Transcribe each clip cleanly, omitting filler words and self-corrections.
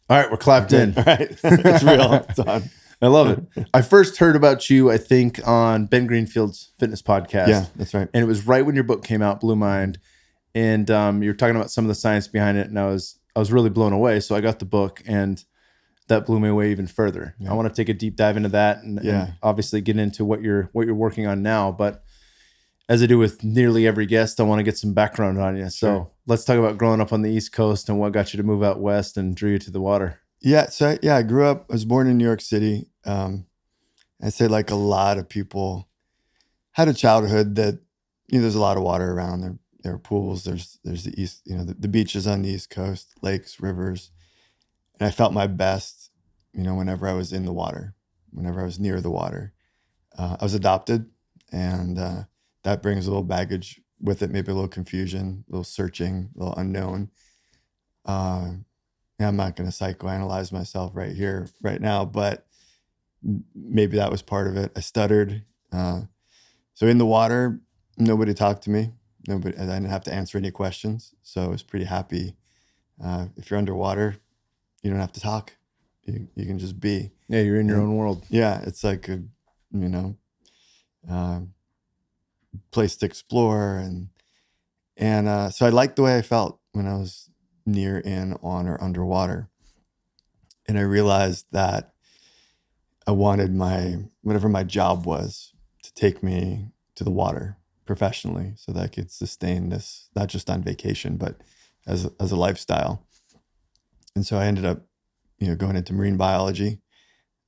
All right, we're clapped in. All right. It's real. It's on. I love it. I first heard about you, I think, on Ben Greenfield's fitness podcast. Yeah, that's right. And it was right when your book came out, Blue Mind. And you were talking about some of the science behind it, and I was really blown away. So I got the book, and that blew me away even further. Yeah. I want to take a deep dive into that, and obviously get into what you're working on now. But as I do with nearly every guest, I want to get some background on you. So let's talk about growing up on the East Coast and what got you to move out west and drew you to the water. Yeah. So I grew up. I was born in New York City. I'd say like a lot of people had a childhood that there's a lot of water around. There are pools. There's the east. The beaches on the East Coast, lakes, rivers, and I felt my best. Whenever I was in the water, whenever I was near the water. I was adopted, and that brings a little baggage with it. Maybe a little confusion, a little searching, a little unknown. I'm not going to psychoanalyze myself right here, right now, but maybe that was part of it. I stuttered. So in the water, nobody talked to me. I didn't have to answer any questions. So I was pretty happy. If you're underwater, you don't have to talk. You can just be. Yeah, you're in your own world. Yeah, it's like a, place to explore. And so I liked the way I felt when I was near, in, on, or underwater. And I realized that I wanted whatever my job was to take me to the water professionally so that I could sustain this, not just on vacation, but as a lifestyle. And so I ended up, going into marine biology,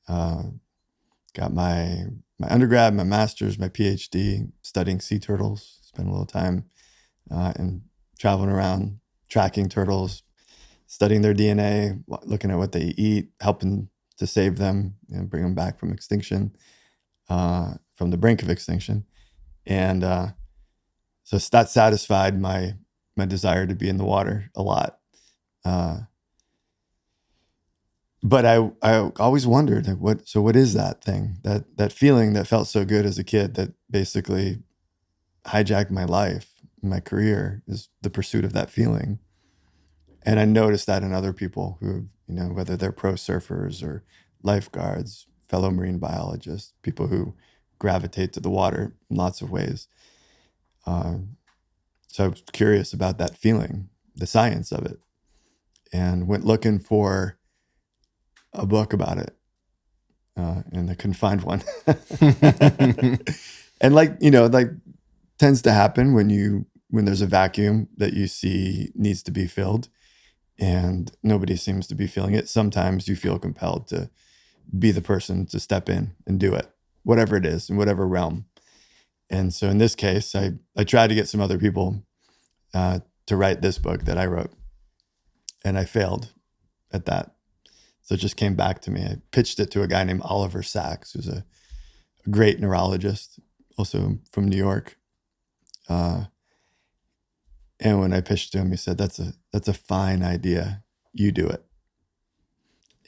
got my undergrad, my master's, my Ph.D, studying sea turtles, spent a little time and traveling around, tracking turtles, studying their DNA, looking at what they eat, helping to save them and bring them back from extinction, from the brink of extinction. And so that satisfied my desire to be in the water a lot. But I always wondered, what is that thing, that feeling that felt so good as a kid that basically hijacked my life, my career, is the pursuit of that feeling. And I noticed that in other people who, whether they're pro surfers or lifeguards, fellow marine biologists, people who gravitate to the water in lots of ways. So I was curious about that feeling, the science of it, and went looking for a book about it. And I couldn't find one. And like tends to happen when there's a vacuum that you see needs to be filled and nobody seems to be filling it. Sometimes you feel compelled to be the person to step in and do it, whatever it is, in whatever realm. And so in this case, I tried to get some other people to write this book that I wrote, and I failed at that. So it just came back to me. I pitched it to a guy named Oliver Sacks, who's a great neurologist, also from New York. And when I pitched to him, he said, that's a fine idea. You do it.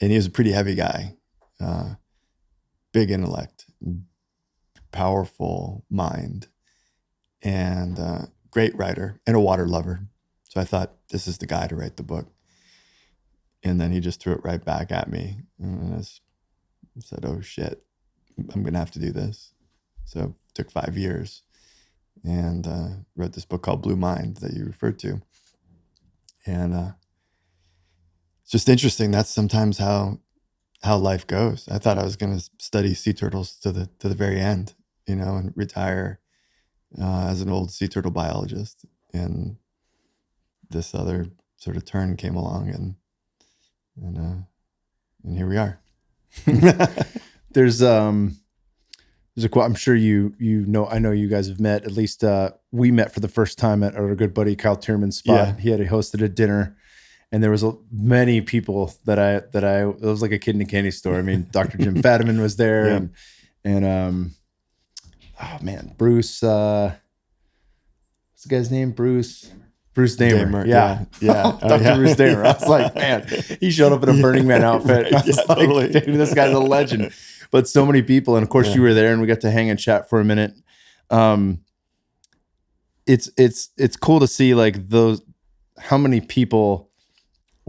And he was a pretty heavy guy, big intellect, powerful mind, and great writer and a water lover. So I thought, this is the guy to write the book. And then he just threw it right back at me. And I said, oh shit, I'm going to have to do this. So it took 5 years and wrote this book called Blue Mind that you referred to. And it's just interesting. That's sometimes how life goes. I thought I was going to study sea turtles to the very end, and retire as an old sea turtle biologist. And this other sort of turn came along, and here we are. There's a quote. I'm sure I know you guys have met. At least we met for the first time at our good buddy Kyle Tierman's spot. Yeah. He had hosted a dinner, and there was many people that it was like a kid in a candy store. I mean, Dr. Jim Fadiman was there, Yeah. and oh man, Bruce. What's the guy's name? Bruce Damer. Yeah. Dr. Bruce Damer. I was like, man, he showed up in a Burning Man outfit. I was like, totally. dude, this guy's a legend. But so many people, and of course you were there, and we got to hang and chat for a minute. It's cool to see like how many people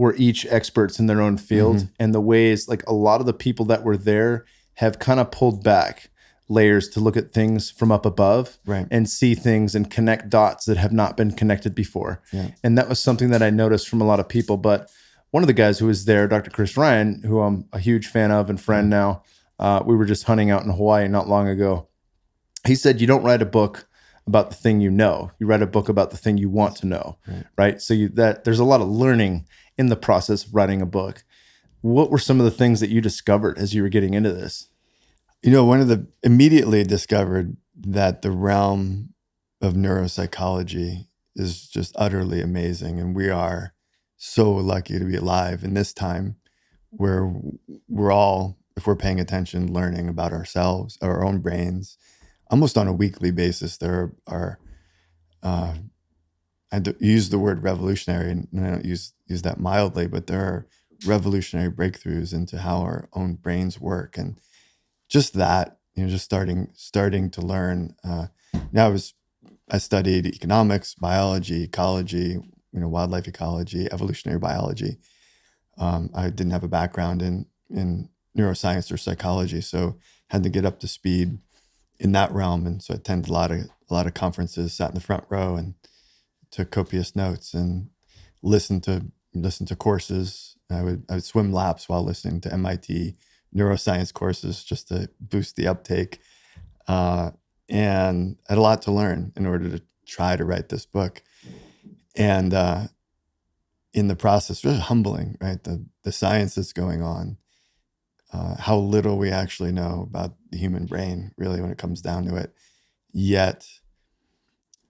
were each experts in their own field, and the ways like a lot of the people that were there have kind of pulled back layers to look at things from up above and see things and connect dots that have not been connected before. And that was something that I noticed from a lot of people. But one of the guys who was there, Dr. Chris Ryan, who I'm a huge fan of and friend now, we were just hunting out in Hawaii not long ago. He said, you don't write a book about the thing you know. You write a book about the thing you want to know, right? So there's a lot of learning in the process of writing a book. What were some of the things that you discovered as you were getting into this? Immediately discovered that the realm of neuropsychology is just utterly amazing. And we are so lucky to be alive in this time where we're all, if we're paying attention, learning about ourselves, our own brains, almost on a weekly basis. There are, I use the word revolutionary, and I don't use that mildly, but there are revolutionary breakthroughs into how our own brains work. And just that, just starting to learn. Now I studied economics, biology, ecology, wildlife ecology, evolutionary biology. I didn't have a background in neuroscience or psychology, so had to get up to speed in that realm. And so I attended a lot of conferences, sat in the front row, and took copious notes and listened to courses. I would swim laps while listening to MIT neuroscience courses just to boost the uptake. And I had a lot to learn in order to try to write this book. And in the process, really humbling, right? The science that's going on, how little we actually know about the human brain, really, when it comes down to it. Yet,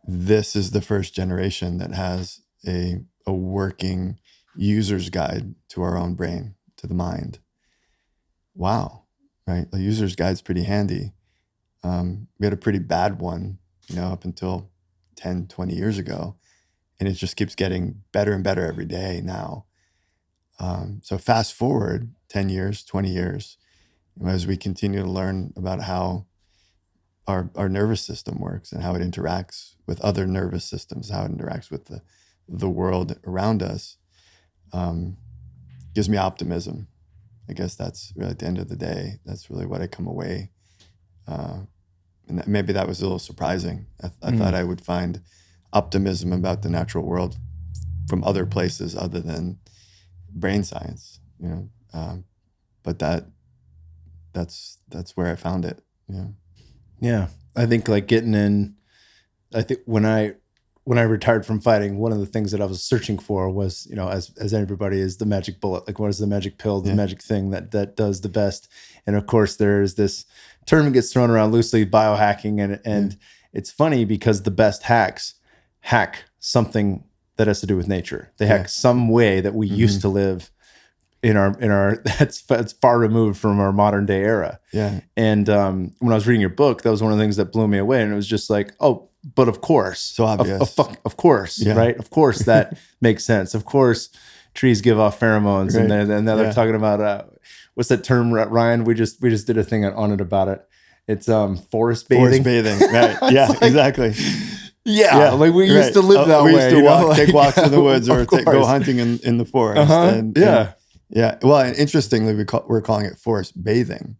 this is the first generation that has a working user's guide to our own brain, to the mind. Wow, right? The user's guide's pretty handy. We had a pretty bad one, up until 10, 20 years ago. And it just keeps getting better and better every day now. So fast forward 10 years, 20 years, as we continue to learn about how our nervous system works and how it interacts with other nervous systems, how it interacts with the world around us, gives me optimism. I guess that's really, at the end of the day, that's really what I come away. And maybe that was a little surprising. I thought I would find optimism about the natural world from other places other than brain science, but that's where I found it. Yeah. I think like when I retired from fighting, one of the things that I was searching for was, as everybody, is the magic bullet. Like, what is the magic pill, the magic thing that does the best? And of course, there's this term that gets thrown around loosely, biohacking. And it's funny because the best hacks hack something that has to do with nature. They hack some way that we used to live in our that's far removed from our modern day era. Yeah. And when I was reading your book, that was one of the things that blew me away. And it was just like, oh, but of course, so obvious. Of course, right? Of course, that makes sense. Of course, trees give off pheromones, right. and now they're talking about what's that term, Ryan? We just did a thing on it about it. It's forest bathing. Forest bathing, right? Yeah, like, exactly. Yeah, like we used to live that way. We used to take walks in the woods or go hunting in the forest. Yeah. Well, and interestingly, we're calling it forest bathing,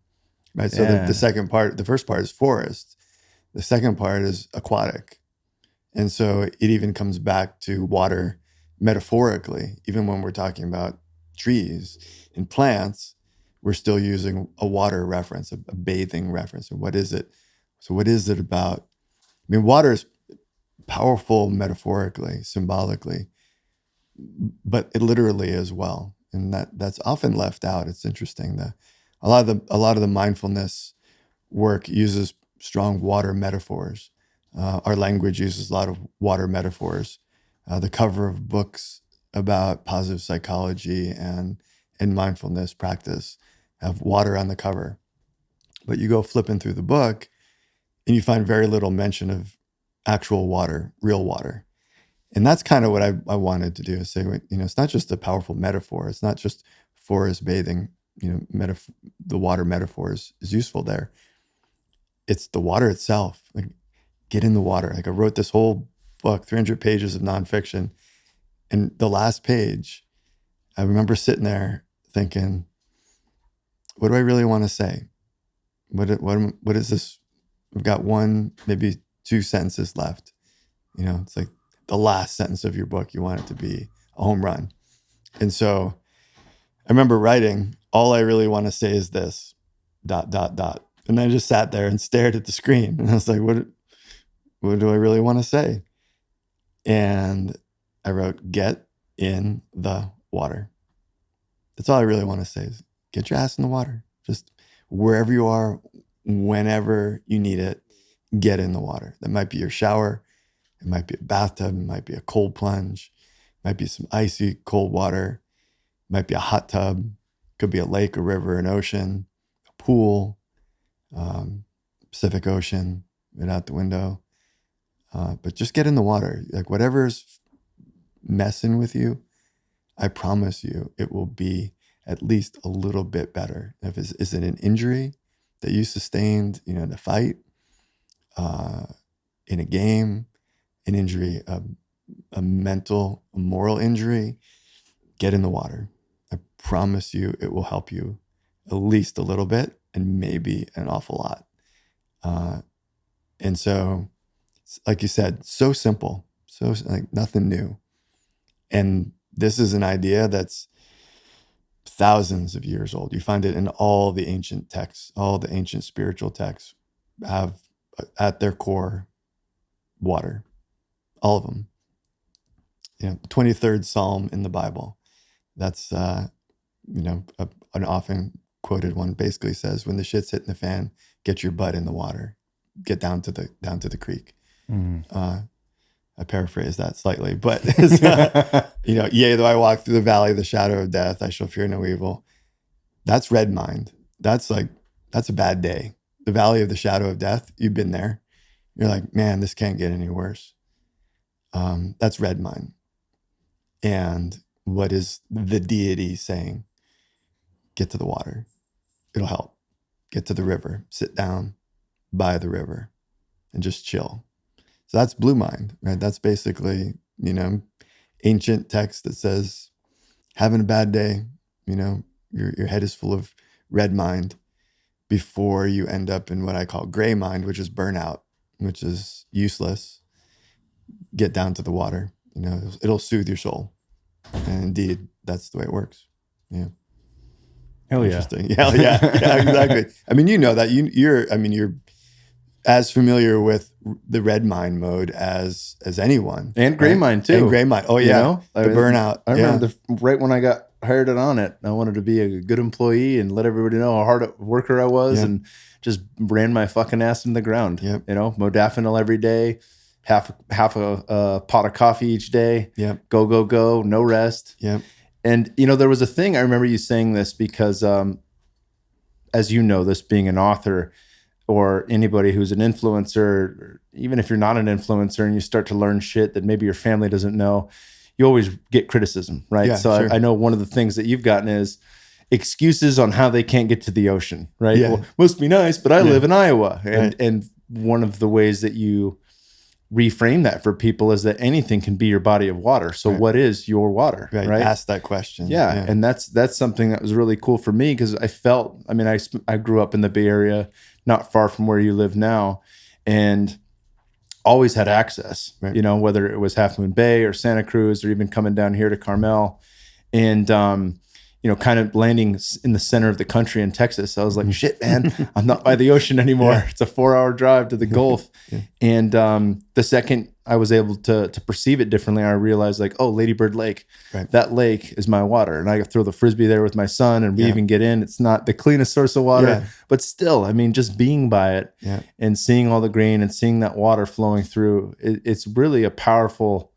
right? So the first part is forest. The second part is aquatic. And so it even comes back to water metaphorically. Even when we're talking about trees and plants, we're still using a water reference, a bathing reference. And what is it? So what is it about? I mean, water is powerful metaphorically, symbolically, but it literally as well. And that's often left out. It's interesting that a lot of the mindfulness work uses strong water metaphors. Our language uses a lot of water metaphors. The cover of books about positive psychology and mindfulness practice have water on the cover. But you go flipping through the book and you find very little mention of actual water, real water. And that's kind of what I wanted to do, is say, it's not just a powerful metaphor. It's not just forest bathing, the water metaphors is useful there. It's the water itself. Like, get in the water. Like, I wrote this whole book, 300 pages of nonfiction. And the last page, I remember sitting there thinking, what do I really want to say? What is this? We've got one, maybe two sentences left. It's like the last sentence of your book. You want it to be a home run. And so I remember writing, all I really want to say is this, ... And I just sat there and stared at the screen. And I was like, what do I really want to say? And I wrote, get in the water. That's all I really want to say is get your ass in the water. Just wherever you are, whenever you need it, get in the water. That might be your shower. It might be a bathtub. It might be a cold plunge. It might be some icy cold water. It might be a hot tub. Could be a lake, a river, an ocean, a pool, Pacific Ocean, right out the window. But just get in the water. Like whatever's messing with you, I promise you it will be at least a little bit better. Is it an injury that you sustained, in a fight, in a game, an injury, a mental, a moral injury? Get in the water. I promise you it will help you at least a little bit and maybe an awful lot. And so, like you said, so simple, so like nothing new. And this is an idea that's thousands of years old. You find it in all the ancient texts, all the ancient spiritual texts have at their core water, all of them. The 23rd Psalm in the Bible, that's, an often quoted one, basically says, when the shit's hitting the fan, get your butt in the water, get down to the creek. I paraphrase that slightly, but yea, though I walk through the valley of the shadow of death, I shall fear no evil. That's red mind. That's a bad day. The valley of the shadow of death, you've been there. You're like, man, this can't get any worse. That's red mind. And what is the deity saying? Get to the water. It'll help. Get to the river. Sit down by the river and just chill. So that's blue mind, right? That's basically, ancient text that says, having a bad day, your head is full of red mind before you end up in what I call gray mind, which is burnout, which is useless. Get down to the water, it'll soothe your soul. And indeed, that's the way it works. Yeah. Hell yeah. Interesting. Yeah, exactly. I mean, that you're as familiar with the red mind mode as anyone, and gray mind too. And gray mind. Oh yeah, burnout. I remember right when I got hired on it, I wanted to be a good employee and let everybody know how hard a worker I was, and just ran my fucking ass in the ground. Yep. Modafinil every day, half a pot of coffee each day. Yep. Go, no rest. Yep. And there was a thing, I remember you saying this because, as this being an author, or anybody who's an influencer, or even if you're not an influencer and you start to learn shit that maybe your family doesn't know, you always get criticism, right? Yeah, so sure. I know one of the things that you've gotten is excuses on how they can't get to the ocean, right? Yeah. Well, must be nice, but I live in Iowa. Right. And one of the ways that you reframe that for people is that anything can be your body of water. So what is your water, right? Ask that question. Yeah. And that's something that was really cool for me because I felt, I grew up in the Bay Area, not far from where you live now, and always had access, whether it was Half Moon Bay or Santa Cruz or even coming down here to Carmel, and, kind of landing in the center of the country in Texas. I was like, shit, man, I'm not by the ocean anymore. Yeah. It's a 4-hour drive to the Gulf. Yeah. And the second I was able to perceive it differently, I realized like, oh, Lady Bird Lake, that lake is my water. And I throw the Frisbee there with my son and we even get in. It's not the cleanest source of water, but still, just being by it and seeing all the grain and seeing that water flowing through, it's really a powerful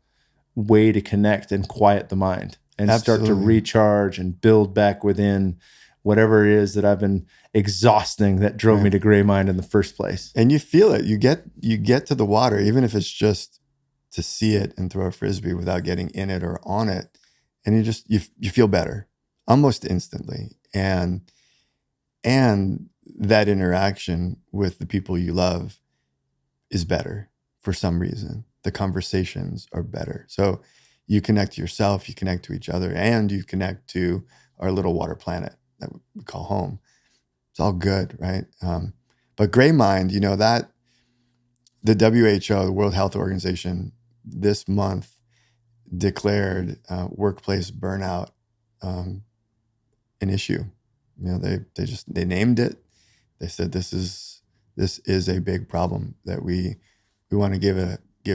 way to connect and quiet the mind. And start to recharge and build back within whatever it is that I've been exhausting that drove me to gray mind in the first place. And you feel it. You get to the water, even if it's just to see it and throw a Frisbee without getting in it or on it. And you feel better almost instantly. And that interaction with the people you love is better for some reason. The conversations are better. So you connect to yourself, you connect to each other, and you connect to our little water planet that we call home. It's all good, right? But gray mind, that the WHO, the World Health Organization, this month declared workplace burnout an issue. They named it. They said this is a big problem that we want to give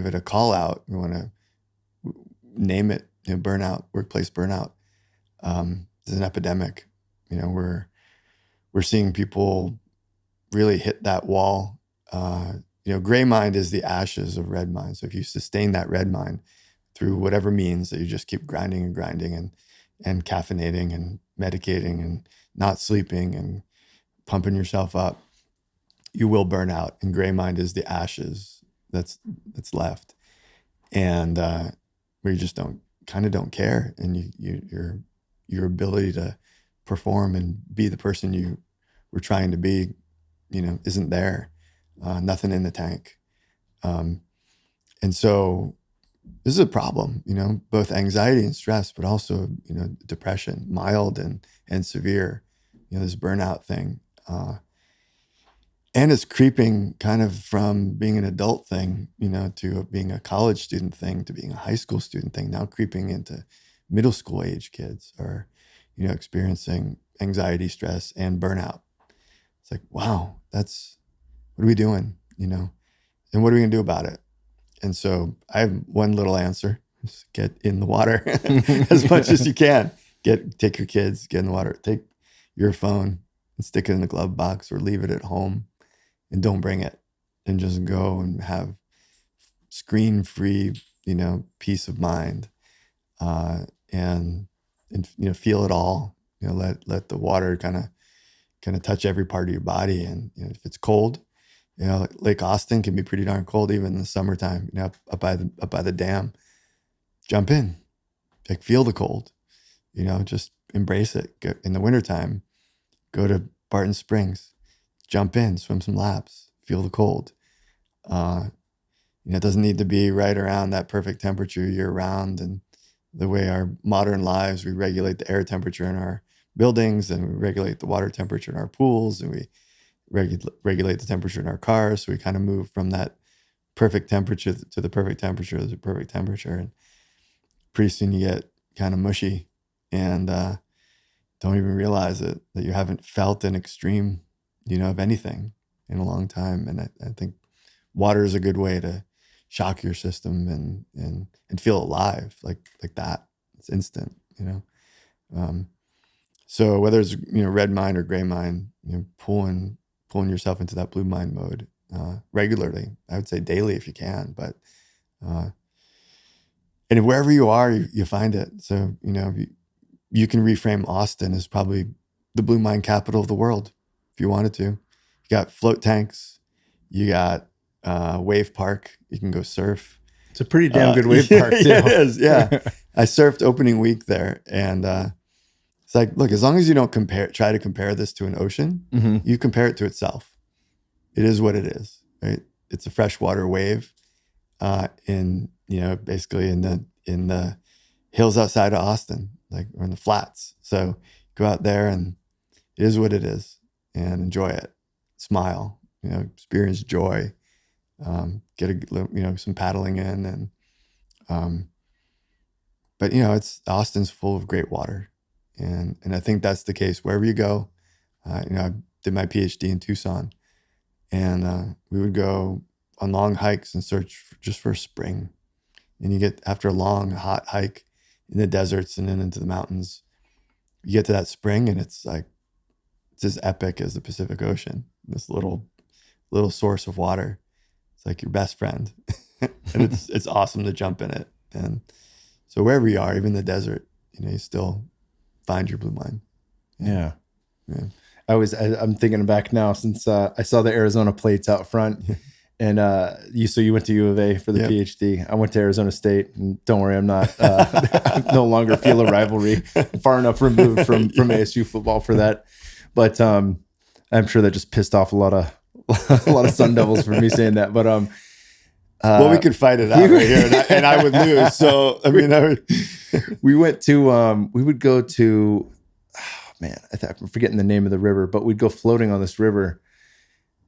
it a call out. We want to name it, burnout, workplace burnout. It's an epidemic. We're seeing people really hit that wall. Gray mind is the ashes of red mind. So if you sustain that red mind through whatever means, that you just keep grinding and caffeinating and medicating and not sleeping and pumping yourself up, you will burn out. And gray mind is the ashes that's left, and where you just don't care, and your ability to perform and be the person you were trying to be, isn't there. Nothing in the tank. And so this is a problem, both anxiety and stress, but also, depression, mild and severe, this burnout thing. And it's creeping kind of from being an adult thing, to being a college student thing, to being a high school student thing, now creeping into middle school age kids are, experiencing anxiety, stress, and burnout. It's like, wow, what are we doing, and what are we gonna do about it? And so I have one little answer: just get in the water as much as you can. Take your kids, get in the water, take your phone and stick it in the glove box or leave it at home and don't bring it, and just go and have screen-free, peace of mind, and feel it all. Let the water kind of touch every part of your body. And if it's cold, Lake Austin can be pretty darn cold even in the summertime. Up by the dam, jump in, feel the cold. Just embrace it. In the wintertime, go to Barton Springs, jump in, swim some laps, feel the cold. It doesn't need to be right around that perfect temperature year round. And the way our modern lives, we regulate the air temperature in our buildings, and we regulate the water temperature in our pools, and we regulate the temperature in our cars. So we kind of move from that perfect temperature to the perfect temperature to the perfect temperature. And pretty soon you get kind of mushy and don't even realize it, that you haven't felt an extreme, of anything in a long time. And I think water is a good way to shock your system and feel alive like that. It's instant, So whether it's, red mind or gray mind, pulling yourself into that blue mind mode regularly. I would say daily if you can, but and wherever you are, you find it. So, you can reframe Austin as probably the blue mind capital of the world if you wanted to. You got float tanks, you got wave park, you can go surf. It's a pretty damn good wave park too. Yeah, it is, yeah. I surfed opening week there, and it's like, look, as long as you don't try to compare this to an ocean, mm-hmm. you compare it to itself. It is what it is, right? It's a freshwater wave, basically in the hills outside of Austin, or in the flats. So go out there, and it is what it is, and enjoy it. Smile, experience joy, get some paddling in, and but it's Austin's full of great water. And I think that's the case wherever you go. I did my Ph.D. in Tucson, and we would go on long hikes and search just for spring. And you get, after a long, hot hike in the deserts and then into the mountains, you get to that spring, and it's as epic as the Pacific Ocean. This little source of water. It's like your best friend, and it's awesome to jump in it. And so wherever you are, even the desert, you still find your blue mind. Yeah. Yeah. I'm thinking back now since I saw the Arizona plates out front, and you went to U of A for the PhD. I went to Arizona State, and don't worry, I'm not I no longer feel a rivalry. Far enough removed from ASU football for that, but I'm sure that just pissed off a lot of Sun Devils for me saying that. But Well, we could fight it out right here, and I would lose. So I mean, we went to we would go to, oh man, I'm forgetting the name of the river, but we'd go floating on this river.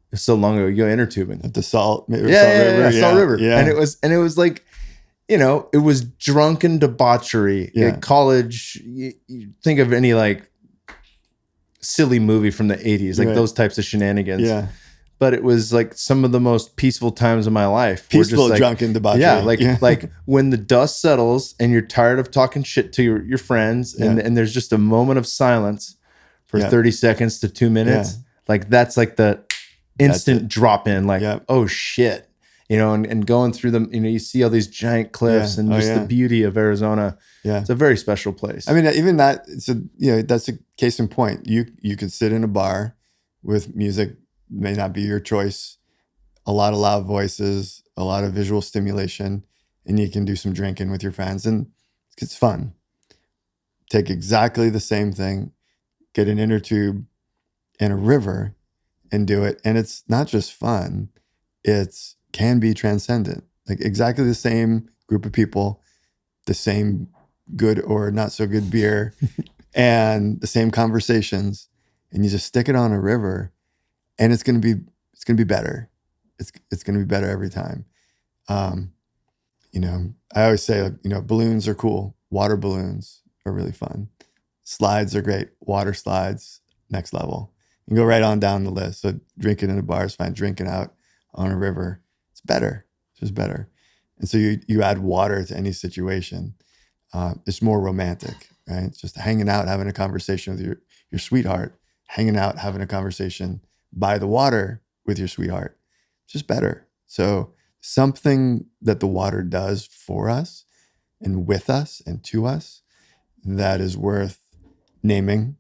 It was so long ago. You go inner tubing at the Salt River, Salt River, and it was like, you know, it was drunken debauchery. At college, you think of any like silly movie from the 80s, like those types of shenanigans. Yeah. But it was like some of the most peaceful times of my life. Peaceful, like, drunken debauchery. Yeah, like when the dust settles and you're tired of talking shit to your friends, and there's just a moment of silence for 30 seconds to 2 minutes. Like that's like the instant drop in, like, oh shit, you know, and going through them, you know, you see all these giant cliffs and just the beauty of Arizona. Yeah. It's a very special place. I mean, even that, that's a case in point. You could sit in a bar with music, may not be your choice, a lot of loud voices, a lot of visual stimulation, and you can do some drinking with your friends, and it's fun. Take exactly the same thing, get an inner tube and a river and do it. And it's not just fun, it's can be transcendent. Like exactly the same group of people, the same good or not so good beer, and the same conversations, and you just stick it on a river, and it's gonna be better. It's gonna be better every time. You know, I always say, like, you know, balloons are cool. Water balloons are really fun. Slides are great. Water slides, next level. You can go right on down the list. So drinking in a bar is fine. Drinking out on a river, it's better. It's just better. And so you add water to any situation. It's more romantic, right? It's just hanging out, having a conversation with your sweetheart, hanging out, having a conversation by the water with your sweetheart. It's just better. So something that the water does for us and with us and to us that is worth naming,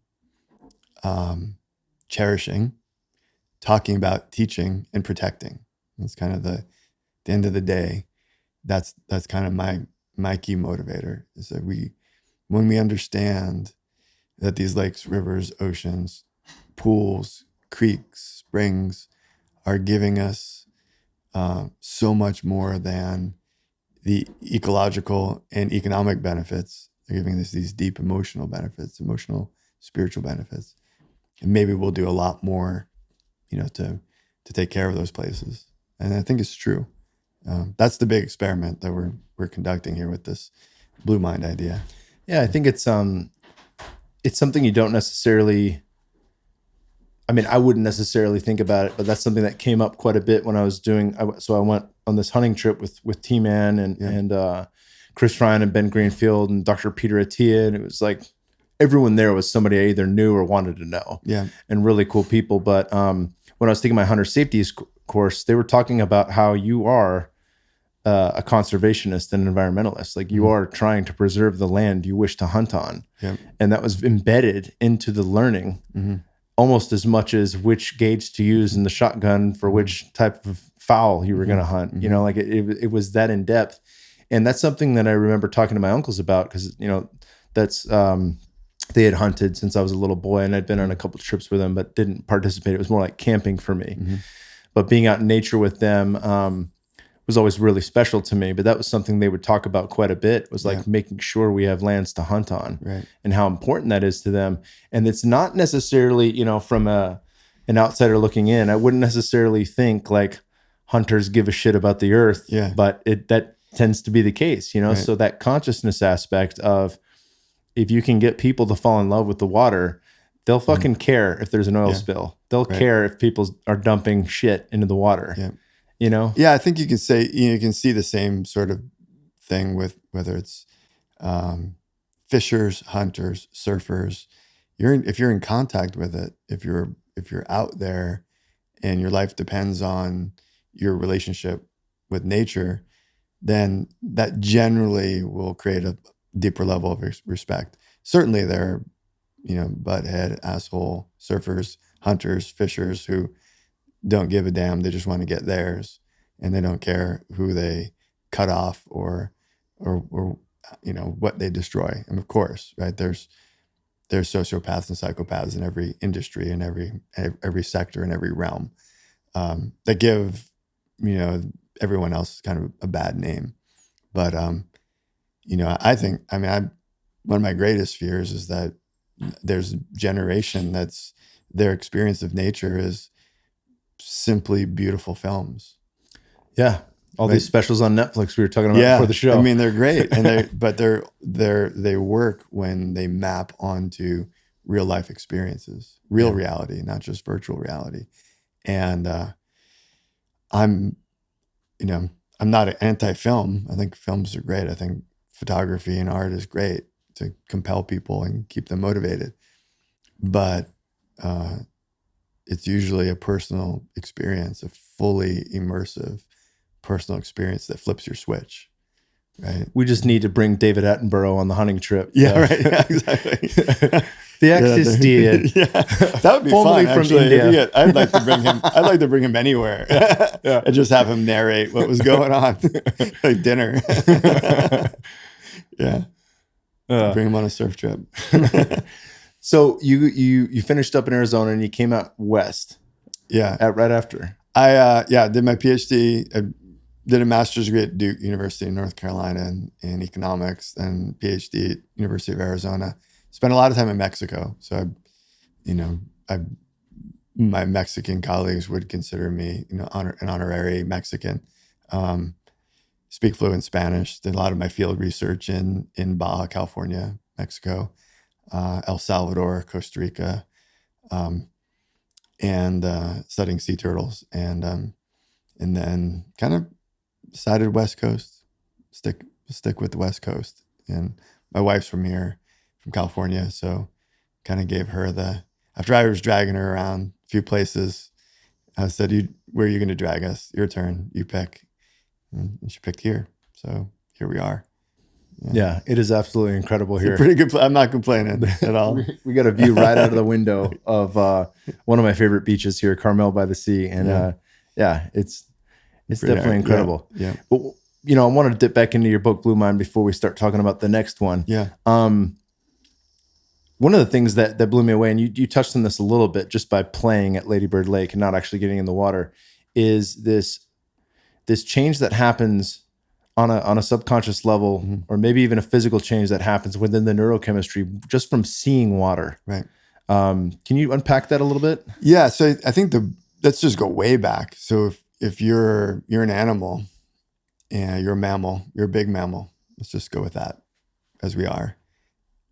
cherishing, talking about, teaching, and protecting. That's kind of the end of the day. That's kind of my key motivator, is that when we understand that these lakes, rivers, oceans, pools, creeks, springs are giving us so much more than the ecological and economic benefits. They're giving us these deep emotional benefits, emotional, spiritual benefits. And maybe we'll do a lot more, you know, to take care of those places. And I think it's true. That's the big experiment that we're conducting here with this Blue Mind idea. Yeah, I think it's something you don't necessarily, I mean, I wouldn't necessarily think about it, but that's something that came up quite a bit when I was so I went on this hunting trip with T-Man and Chris Ryan and Ben Greenfield and Dr. Peter Attia. And it was like, everyone there was somebody I either knew or wanted to know. Yeah. And really cool people. But when I was taking my hunter safety course, they were talking about how you are a conservationist and environmentalist. Like you are trying to preserve the land you wish to hunt on. Yeah. And that was embedded into the learning almost as much as which gauge to use in the shotgun for which type of fowl you were going to hunt. You know, like it was that in depth. And that's something that I remember talking to my uncles about, because, you know, that's, they had hunted since I was a little boy, and I'd been on a couple of trips with them, but didn't participate. It was more like camping for me. But being out in nature with them was always really special to me. But that was something they would talk about quite a bit, was like making sure we have lands to hunt on, and how important that is to them. And it's not necessarily, you know, from an outsider looking in, I wouldn't necessarily think like hunters give a shit about the earth, but that tends to be the case, you know? So that consciousness aspect of, if you can get people to fall in love with the water, they'll fucking care if there's an oil spill. They'll care if people are dumping shit into the water. Yeah. You know? Yeah, I think you can say, you can see the same sort of thing with whether it's fishers, hunters, surfers. If you're in contact with it, if you're out there and your life depends on your relationship with nature, then that generally will create a deeper level of respect. Certainly there are, you know, butthead, asshole surfers, hunters, fishers who don't give a damn. They just want to get theirs, and they don't care who they cut off or you know, what they destroy. And of course, right, there's sociopaths and psychopaths in every industry and every sector and every realm that give, you know, everyone else is kind of a bad name. But, one of my greatest fears is that there's a generation that's their experience of nature is simply beautiful films. Yeah. All these specials on Netflix we were talking about before the show. I mean, they're great. And they work when they map onto real life experiences, real reality, not just virtual reality. And I'm not an anti-film. I think films are great. I think photography and art is great to compel people and keep them motivated. But it's usually a personal experience, a fully immersive personal experience that flips your switch. Right. We just need to bring David Attenborough on the hunting trip. Yeah, right. Yeah, exactly. The Axis deer. Yeah, that would be fun. From actually, India. I'd like to bring him. I'd like to bring him anywhere and just have him narrate what was going on, like dinner. Yeah, bring him on a surf trip. So you finished up in Arizona and you came out west. Yeah, right after. I did my PhD. I did a master's degree at Duke University in North Carolina in economics, and PhD at University of Arizona. Spent a lot of time in Mexico, so my Mexican colleagues would consider me, an honorary Mexican. Speak fluent Spanish. Did a lot of my field research in Baja California, Mexico, El Salvador, Costa Rica, and studying sea turtles, and then kind of decided West Coast, stick with the West Coast. And my wife's from here, from California, so kind of gave her after I was dragging her around a few places, I said, where are you going to drag us? Your turn, you pick. And she picked here, so here we are. Yeah, it is absolutely incredible here. Pretty good. I'm not complaining at all. We got a view right out of the window of one of my favorite beaches here, Carmel by the Sea, and it's definitely incredible. Yeah. But I wanted to dip back into your book, Blue Mind, before we start talking about the next one. Yeah. One of the things that blew me away, and you touched on this a little bit just by playing at Lady Bird Lake and not actually getting in the water, is this change that happens on a subconscious level, mm-hmm. or maybe even a physical change that happens within the neurochemistry just from seeing water. Right. Can you unpack that a little bit? Yeah. So I think let's just go way back. So if you're an animal and you're a mammal, you're a big mammal, let's just go with that as we are.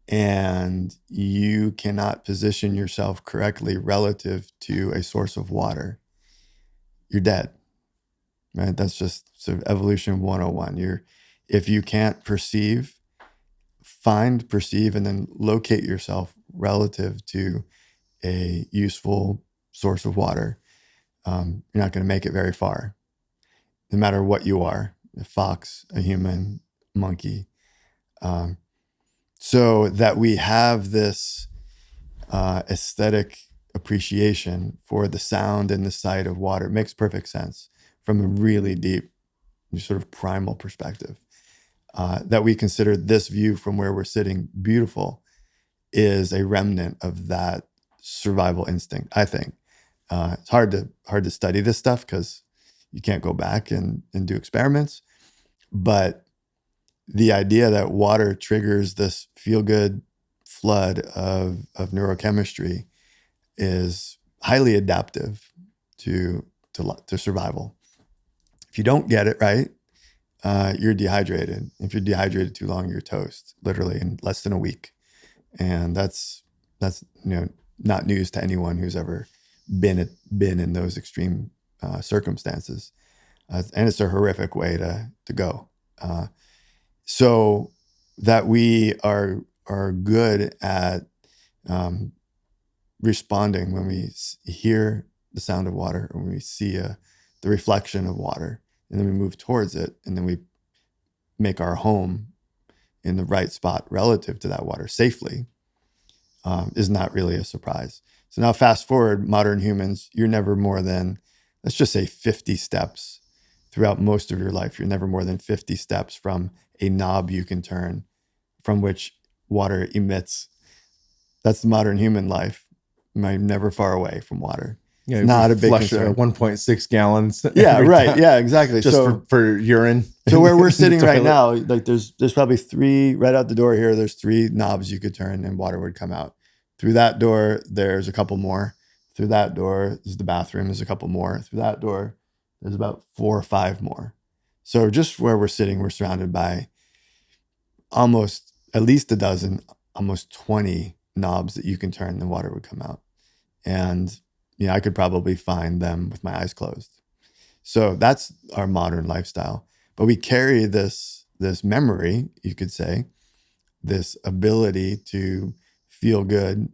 And you cannot position yourself correctly relative to a source of water, you're dead. Right? That's just sort of evolution 101. If you can't perceive, perceive, and then locate yourself relative to a useful source of water, you're not going to make it very far, no matter what you are, a fox, a human, monkey. So that we have this aesthetic appreciation for the sound and the sight of water makes perfect sense from a really deep, sort of primal perspective. That we consider this view from where we're sitting beautiful is a remnant of that survival instinct, I think. It's hard to study this stuff because you can't go back and do experiments. But the idea that water triggers this feel-good flood of neurochemistry is highly adaptive to survival. If you don't get it right, you're dehydrated. If you're dehydrated too long, you're toast, literally in less than a week. And that's not news to anyone who's ever been in those extreme circumstances. And it's a horrific way to go. So that we are good at responding when we hear the sound of water, or when we see the reflection of water, and then we move towards it, and then we make our home in the right spot relative to that water safely, is not really a surprise. So now fast forward, modern humans, you're never more than, let's just say 50 steps throughout most of your life. You're never more than 50 steps from a knob you can turn from which water emits. That's the modern human life. You're never far away from water. It's not a big flush concern. 1.6 gallons. Yeah, right. Time. Yeah, exactly. Just for urine. So where we're sitting right now, like there's probably 3 right out the door here. There's 3 knobs you could turn and water would come out. Through that door, there's a couple more. Through that door is the bathroom. There's a couple more. Through that door, there's about 4 or 5 more. So just where we're sitting, we're surrounded by almost at least a dozen, almost 20 knobs that you can turn and the water would come out. And I could probably find them with my eyes closed. So that's our modern lifestyle. But we carry this memory, you could say, this ability to feel good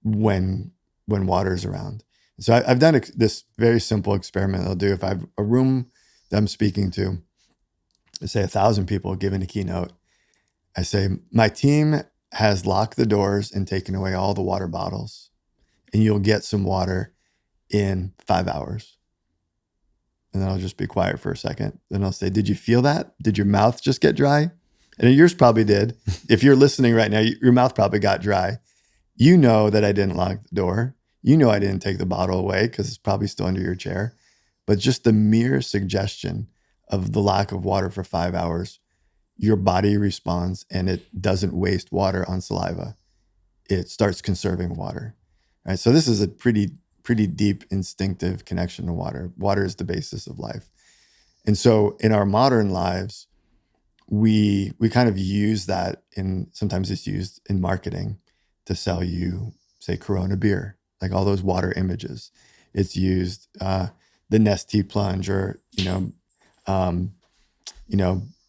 when water's around. So I've done this very simple experiment I'll do. If I have a room that I'm speaking to, say 1,000 people giving a keynote, I say, my team has locked the doors and taken away all the water bottles, and you'll get some water in 5 hours. And then I'll just be quiet for a second. Then I'll say, did you feel that? Did your mouth just get dry? And yours probably did. If you're listening right now, your mouth probably got dry. You know that I didn't lock the door. You know I didn't take the bottle away because it's probably still under your chair. But just the mere suggestion of the lack of water for 5 hours, your body responds and it doesn't waste water on saliva. It starts conserving water. Right? So this is a pretty deep instinctive connection to water. Water is the basis of life. And so in our modern lives, we kind of use that sometimes it's used in marketing to sell you, say, Corona beer, like all those water images. It's used, the Nestea plunge or,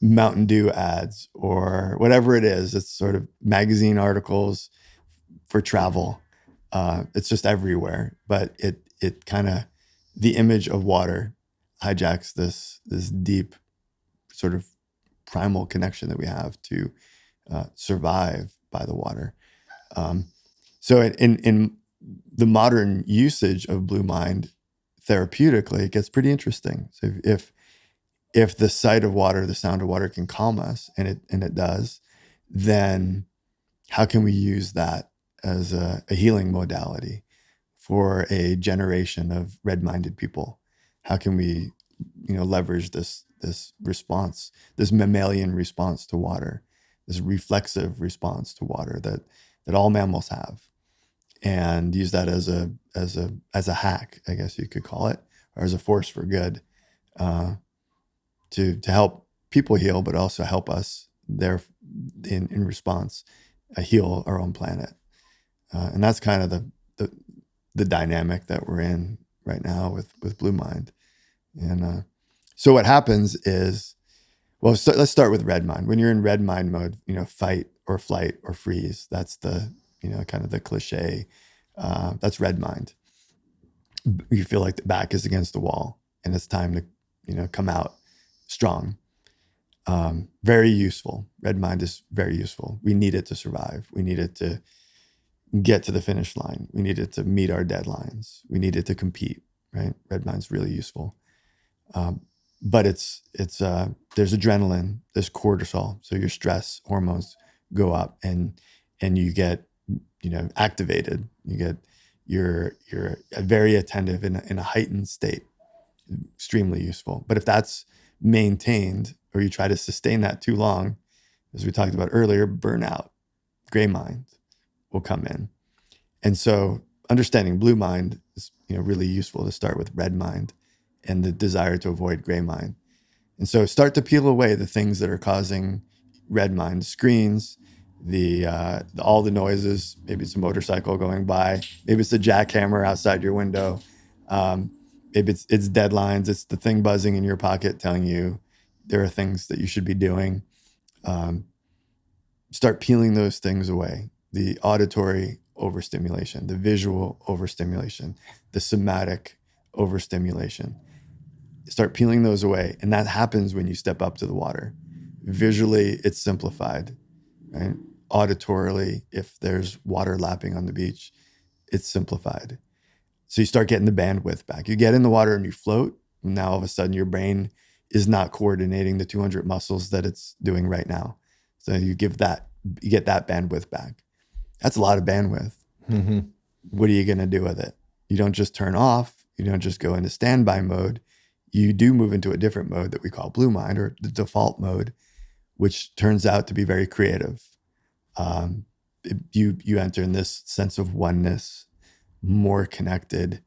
Mountain Dew ads or whatever it is. It's sort of magazine articles for travel. It's just everywhere, but it kind of, the image of water hijacks this deep sort of primal connection that we have to survive by the water. So in the modern usage of Blue Mind therapeutically, it gets pretty interesting. So if the sight of water, the sound of water can calm us, and it does, then how can we use that as a healing modality for a generation of red-minded people? How can we, leverage this response, this mammalian response to water, this reflexive response to water that all mammals have, and use that as a hack, I guess you could call it, or as a force for good, to help people heal, but also help us there in response heal our own planet. And that's kind of the dynamic that we're in right now with Blue Mind. And so what happens is, so let's start with red mind. When you're in red mind mode, fight or flight or freeze. That's the kind of the cliche. That's red mind. You feel like the back is against the wall, and it's time to come out strong. Very useful. Red mind is very useful. We need it to survive. We need it to get to the finish line. We need it to meet our deadlines. We need it to compete, right? Red mind's really useful. But there's adrenaline, there's cortisol. So your stress hormones go up and you get, activated. You're very attentive in a heightened state. Extremely useful. But if that's maintained, or you try to sustain that too long, as we talked about earlier, burnout, gray mind will come in. And so understanding Blue Mind is really useful to start with red mind and the desire to avoid gray mind. And so start to peel away the things that are causing red mind: screens, all the noises. Maybe it's a motorcycle going by, maybe it's a jackhammer outside your window, maybe it's deadlines, it's the thing buzzing in your pocket telling you there are things that you should be doing. Start peeling those things away. The auditory overstimulation, the visual overstimulation, the somatic overstimulation. Start peeling those away. And that happens when you step up to the water. Visually, it's simplified, right? Auditorily, if there's water lapping on the beach, it's simplified. So you start getting the bandwidth back. You get in the water and you float. And now all of a sudden your brain is not coordinating the 200 muscles that it's doing right now. So you get that bandwidth back. That's a lot of bandwidth. Mm-hmm. What are you going to do with it? You don't just turn off. You don't just go into standby mode. You do move into a different mode that we call blue mind, or the default mode, which turns out to be very creative. You enter in this sense of oneness, more connected.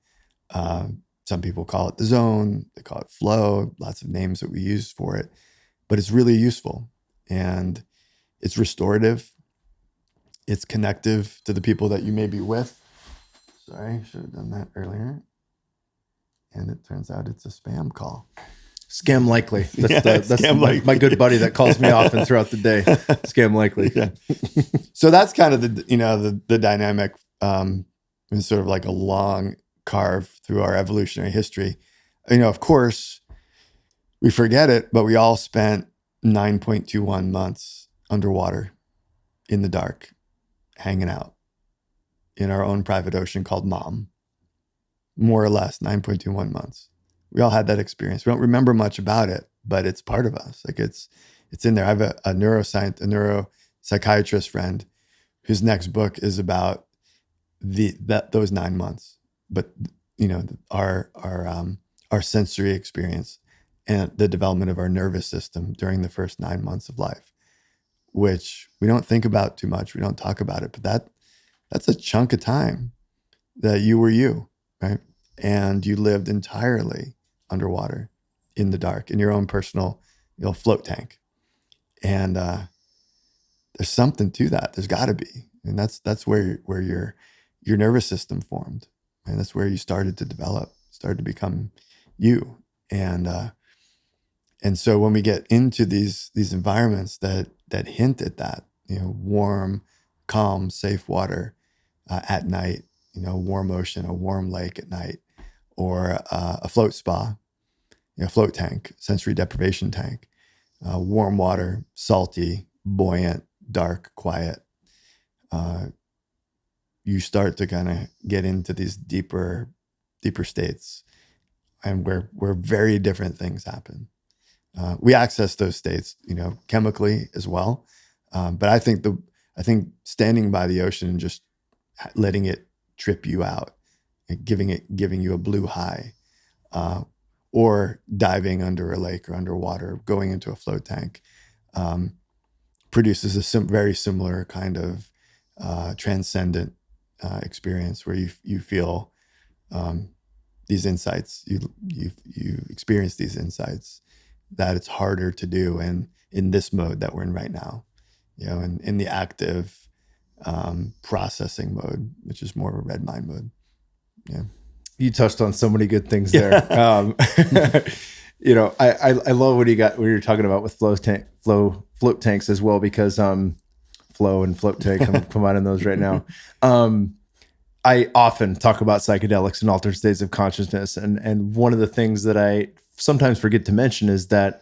Some people call it the zone. They call it flow. Lots of names that we use for it, but it's really useful, and it's restorative. It's connective to the people that you may be with. Sorry, should have done that earlier. And it turns out it's a spam call. Scam likely. That's my good buddy that calls me often throughout the day. Scam likely. Yeah. So that's kind of the dynamic. It's sort of like a long carve through our evolutionary history. Of course, we forget it, but we all spent 9.21 months underwater in the dark, hanging out in our own private ocean called M.E.M. More or less 9.21 months. We all had that experience. We don't remember much about it, but it's part of us. Like it's in there. I have a neuropsychiatrist friend whose next book is about those 9 months. But our sensory experience and the development of our nervous system during the first 9 months of life, which we don't think about too much. We don't talk about it, but that's a chunk of time that you were you, right? And you lived entirely underwater in the dark in your own personal float tank. And there's something to that. There's got to be. And that's where your nervous system formed. And that's where you started to develop, started to become you. And so when we get into these environments that hint at that, warm, calm, safe water at night, warm ocean, a warm lake at night, or a float spa, float tank, sensory deprivation tank, warm water, salty, buoyant, dark, quiet. You start to kind of get into these deeper states, and where very different things happen. We access those states, chemically as well. But I think standing by the ocean and just letting it trip you out, giving you a blue high, or diving under a lake or underwater, going into a float tank, produces a very similar kind of transcendent experience where you feel these insights, you experience these insights that it's harder to do in this mode that we're in right now, in the active processing mode, which is more of a red mind mode. Yeah. You touched on so many good things there. I love what you're talking about with float tanks as well, because flow and float tank, I'm combining those right now. I often talk about psychedelics and altered states of consciousness. And one of the things that I sometimes forget to mention is that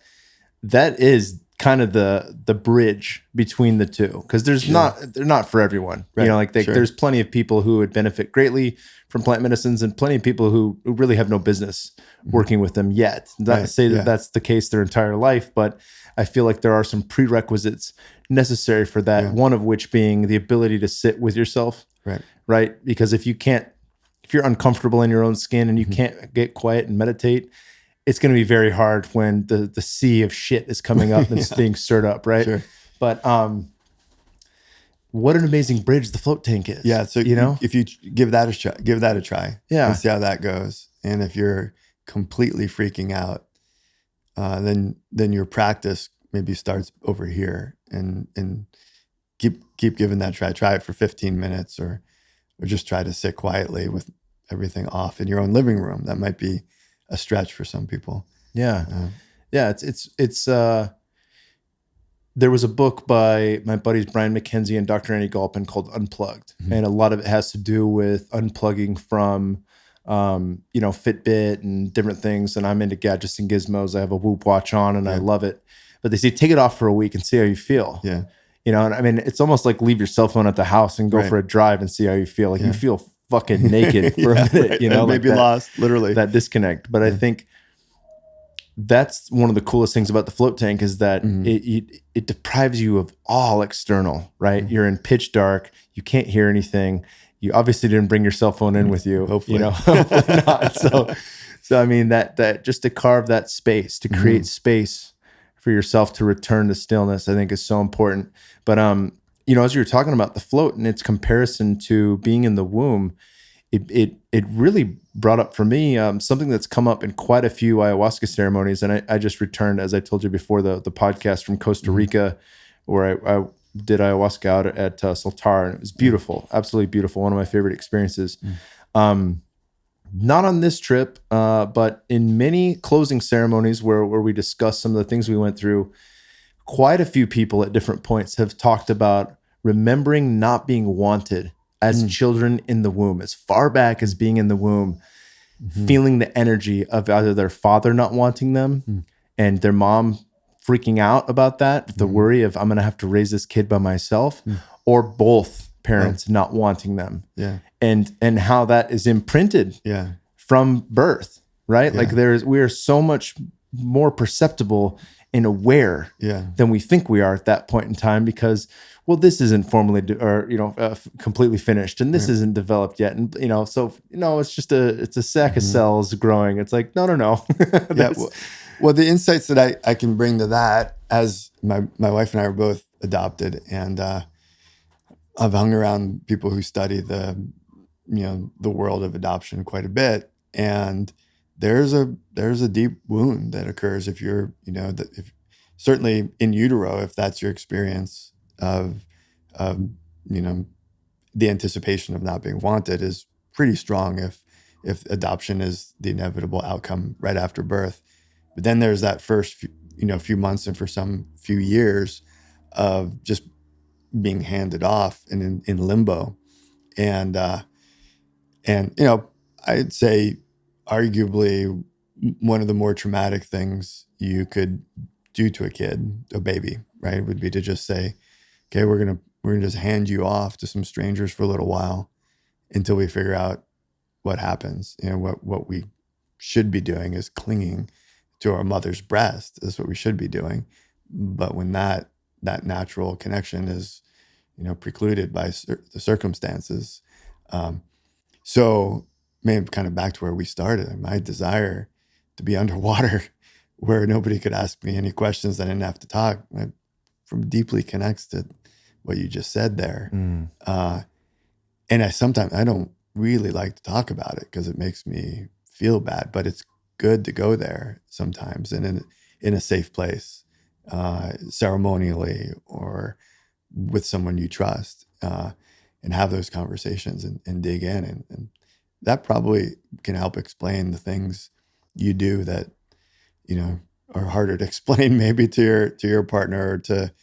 is kind of the bridge between the two, because they're not for everyone. Right. There's plenty of people who would benefit greatly from plant medicines, and plenty of people who really have no business working with them yet. Not to say that that's the case their entire life, but I feel like there are some prerequisites necessary for that. Yeah. One of which being the ability to sit with yourself. Right. Because if you're uncomfortable in your own skin and you can't get quiet and meditate, it's going to be very hard when the sea of shit is coming up and it's being stirred up. Right. Sure. But, what an amazing bridge the float tank is. Yeah. So, if you give that a try, yeah, and see how that goes. And if you're completely freaking out, then your practice maybe starts over here, and keep giving that a try. Try it for 15 minutes or just try to sit quietly with everything off in your own living room. That might be a stretch for some people. Yeah. It's there was a book by my buddies Brian McKenzie and Dr. Andy Galpin called Unplugged. Mm-hmm. And a lot of it has to do with unplugging from, Fitbit and different things. And I'm into gadgets and gizmos. I have a Whoop watch on and I love it. But they say, take it off for a week and see how you feel. Yeah. And I mean, it's almost like leave your cell phone at the house and go for a drive and see how you feel. Like you feel fucking naked for a minute, maybe lost, literally. That disconnect. But I think that's one of the coolest things about the float tank is that it deprives you of all external, right? Mm-hmm. You're in pitch dark. You can't hear anything. You obviously didn't bring your cell phone in with you. Hopefully. Hopefully not. So I mean, that just to carve that space, to create space for yourself to return to stillness, I think is so important. But as you were talking about the float and its comparison to being in the womb, it really brought up for me something that's come up in quite a few ayahuasca ceremonies. And I just returned, as I told you before the podcast, from Costa Rica, where I did ayahuasca out at Soltar, and it was beautiful, absolutely beautiful. One of my favorite experiences. Not on this trip, but in many closing ceremonies where we discussed some of the things we went through, quite a few people at different points have talked about remembering not being wanted as children in the womb, as far back as being in the womb, feeling the energy of either their father not wanting them and their mom freaking out about that, the worry of I'm going to have to raise this kid by myself, or both parents not wanting them. Yeah. And how that is imprinted from birth, right? Yeah. Like we are so much more perceptible and aware than we think we are at that point in time, because, well, this isn't formally completely finished, and this isn't developed yet, and it's just it's a sack of cells growing. It's like no. Yeah. Well, the insights that I can bring to that, as my wife and I are both adopted, and I've hung around people who study the world of adoption quite a bit, and there's a deep wound that occurs if you're, if certainly in utero, if that's your experience of the anticipation of not being wanted is pretty strong if adoption is the inevitable outcome right after birth. But then there's that first few months, and for some few years of just being handed off and in limbo. And I'd say arguably one of the more traumatic things you could do to a baby, right, would be to just say, okay, we're gonna just hand you off to some strangers for a little while until we figure out what happens. What we should be doing is clinging to our mother's breast. That's what we should be doing. But when that natural connection is, precluded by the circumstances. So maybe kind of back to where we started, my desire to be underwater where nobody could ask me any questions. I didn't have to talk. From deeply connects to what you just said there. And I don't really like to talk about it because it makes me feel bad, but it's good to go there sometimes, and in a safe place, ceremonially or with someone you trust, and have those conversations and dig in. And that probably can help explain the things you do that, are harder to explain maybe to your partner or to,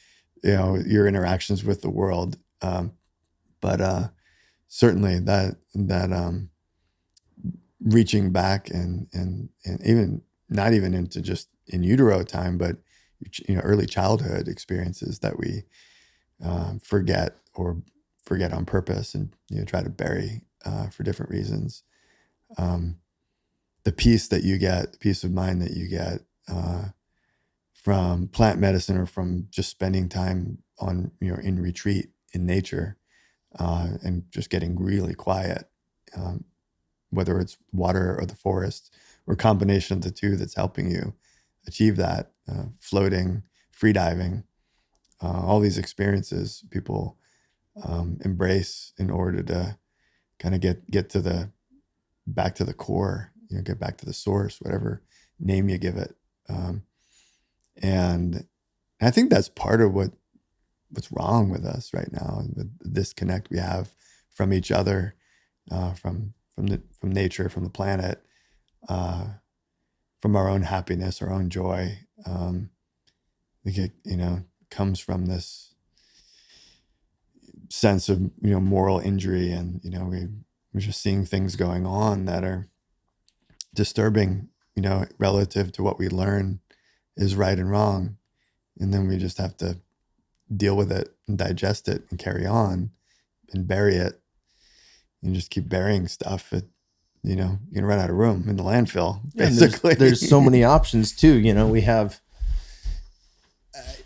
your interactions with the world. But certainly that reaching back and even not even into just in utero time, but early childhood experiences that we forget on purpose and try to bury for different reasons. The peace of mind that you get from plant medicine or from just spending time on in retreat in nature, and just getting really quiet, whether it's water or the forest or a combination of the two that's helping you achieve that, floating, free diving, all these experiences people embrace in order to kind of get to back to the core, get back to the source, whatever name you give it. And I think that's part of what's wrong with us right now, the disconnect we have from each other, from nature, from the planet, from our own happiness, our own joy. I think it comes from this sense of moral injury, and we're just seeing things going on that are disturbing, relative to what we learn is right and wrong, and then we just have to deal with it and digest it and carry on and bury it and just keep burying stuff. You're gonna run out of room in the landfill, basically. There's so many options too. We have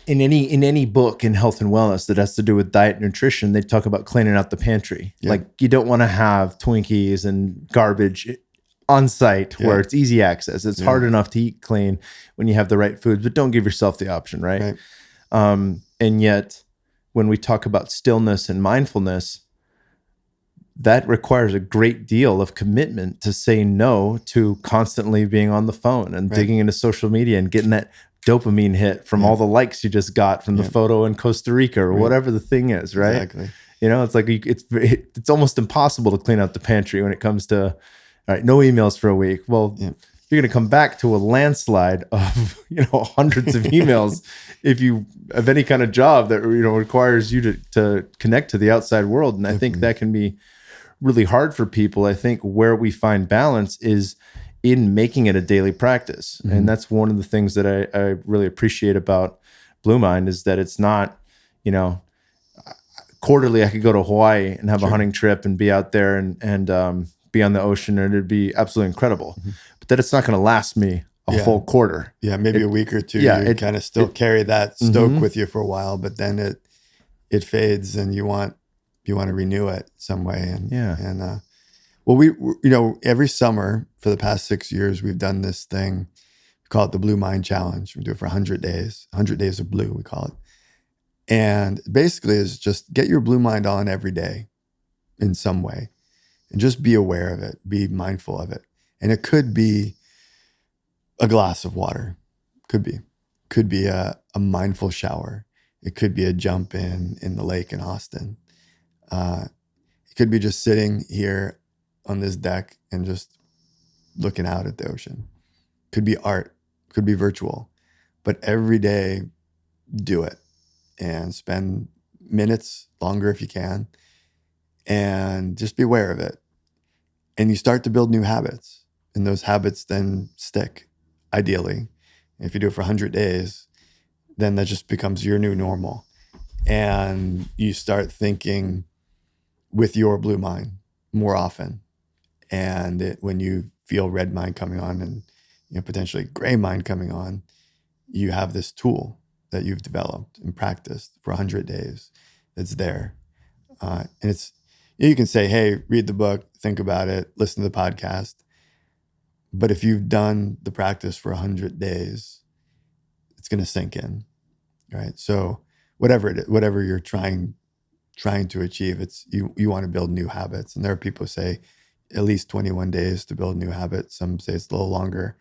in any book in health and wellness that has to do with diet and nutrition, they talk about cleaning out the pantry. Yeah. Like you don't want to have Twinkies and garbage on site where it's easy access. It's hard enough to eat clean when you have the right foods, but don't give yourself the option, right? And yet when we talk about stillness and mindfulness, that requires a great deal of commitment to say no to constantly being on the phone and digging into social media and getting that dopamine hit from all the likes you just got from the photo in Costa Rica or whatever the thing is, right? Exactly. You know, it's like it's almost impossible to clean out the pantry when it comes to, all right, no emails for a week. Well, you're going to come back to a landslide of, hundreds of emails if you have any kind of job that, requires you to connect to the outside world. And I think that can be really hard for people. I think where we find balance is in making it a daily practice. And that's one of the things that I really appreciate about Blue Mind is that it's not, quarterly I could go to Hawaii and have a hunting trip and be out there and be on the ocean, and it'd be absolutely incredible. But that it's not going to last me a full quarter. Yeah, maybe a week or two. You kind of still carry that stoke with you for a while, but then it fades and you want to renew it some way. And well, we every summer for the past 6 years, we've done this thing. We call it the Blue Mind Challenge. We do it for 100 days, 100 days of blue, we call it. And basically is just get your blue mind on every day in some way and just be aware of it, be mindful of it. And it could be a glass of water, could be a mindful shower. It could be a jump in the lake in Austin. It could be just sitting here on this deck and just looking out at the ocean. Could be art, could be virtual, but every day do it and spend minutes longer if you can and just be aware of it. And you start to build new habits, and those habits then stick, ideally. If you do it for 100 days, then that just becomes your new normal. And you start thinking with your blue mind more often. And when you feel red mind coming on and potentially gray mind coming on, you have this tool that you've developed and practiced for 100 days that's there. And it's, you can say, hey, read the book, think about it, listen to the podcast. But if you've done the practice for 100 days, it's going to sink in, right? So whatever you're trying to achieve, it's you want to build new habits. And there are people who say at least 21 days to build new habits. Some say it's a little longer.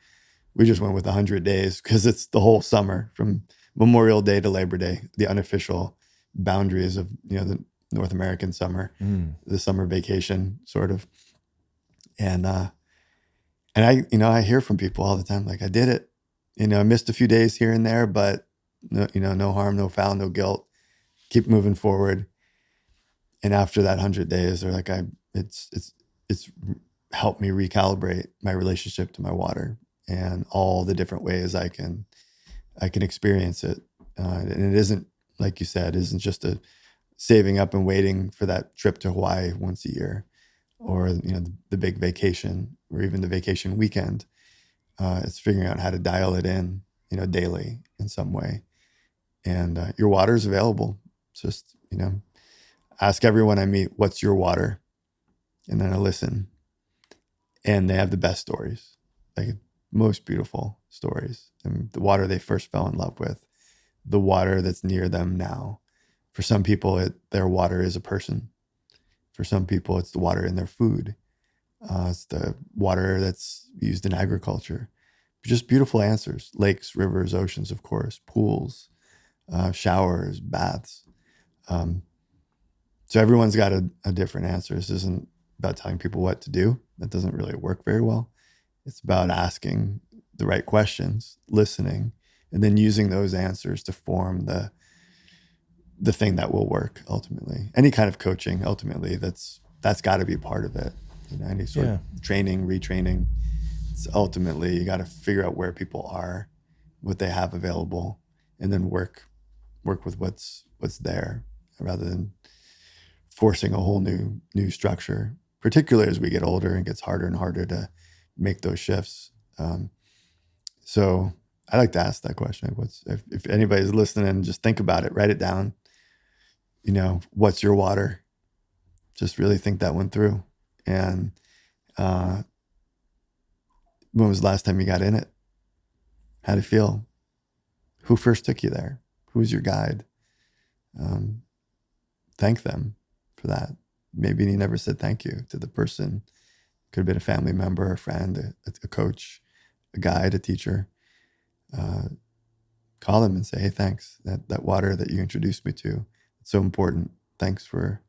We just went with 100 days because it's the whole summer from Memorial Day to Labor Day, the unofficial boundaries of the North American summer, the summer vacation sort of. And I hear from people all the time, like, I did it. I missed a few days here and there, but no harm, no foul, no guilt. Keep moving forward. And after that 100 days, they're like, it's helped me recalibrate my relationship to my water and all the different ways I can experience it. And it isn't, like you said, isn't just a saving up and waiting for that trip to Hawaii once a year, or the big vacation, or even the vacation weekend. It's figuring out how to dial it in, daily in some way. And your water is available. It's just, ask everyone I meet, what's your water? And then I listen. And they have the best stories, like most beautiful stories. And the water they first fell in love with, the water that's near them now. For some people, their water is a person. For some people, it's the water in their food. It's the water that's used in agriculture. Just beautiful answers. Lakes, rivers, oceans, of course, pools, showers, baths. So everyone's got a different answer. This isn't about telling people what to do. That doesn't really work very well. It's about asking the right questions, listening, and then using those answers to form the thing that will work ultimately. Any kind of coaching, ultimately, that's got to be part of it. Any sort of training, retraining. It's ultimately, you got to figure out where people are, what they have available, and then work with what's there, rather than forcing a whole new structure, particularly as we get older and it gets harder and harder to make those shifts. So I like to ask that question. If anybody's listening, just think about it, write it down. What's your water? Just really think that one through. And when was the last time you got in it? How'd it feel? Who first took you there? Who was your guide? Thank them for that. Maybe you never said thank you to the person. Could have been a family member, a friend, a coach, a guide, a teacher. Call them and say, hey, thanks. That water that you introduced me to, it's so important. Thanks for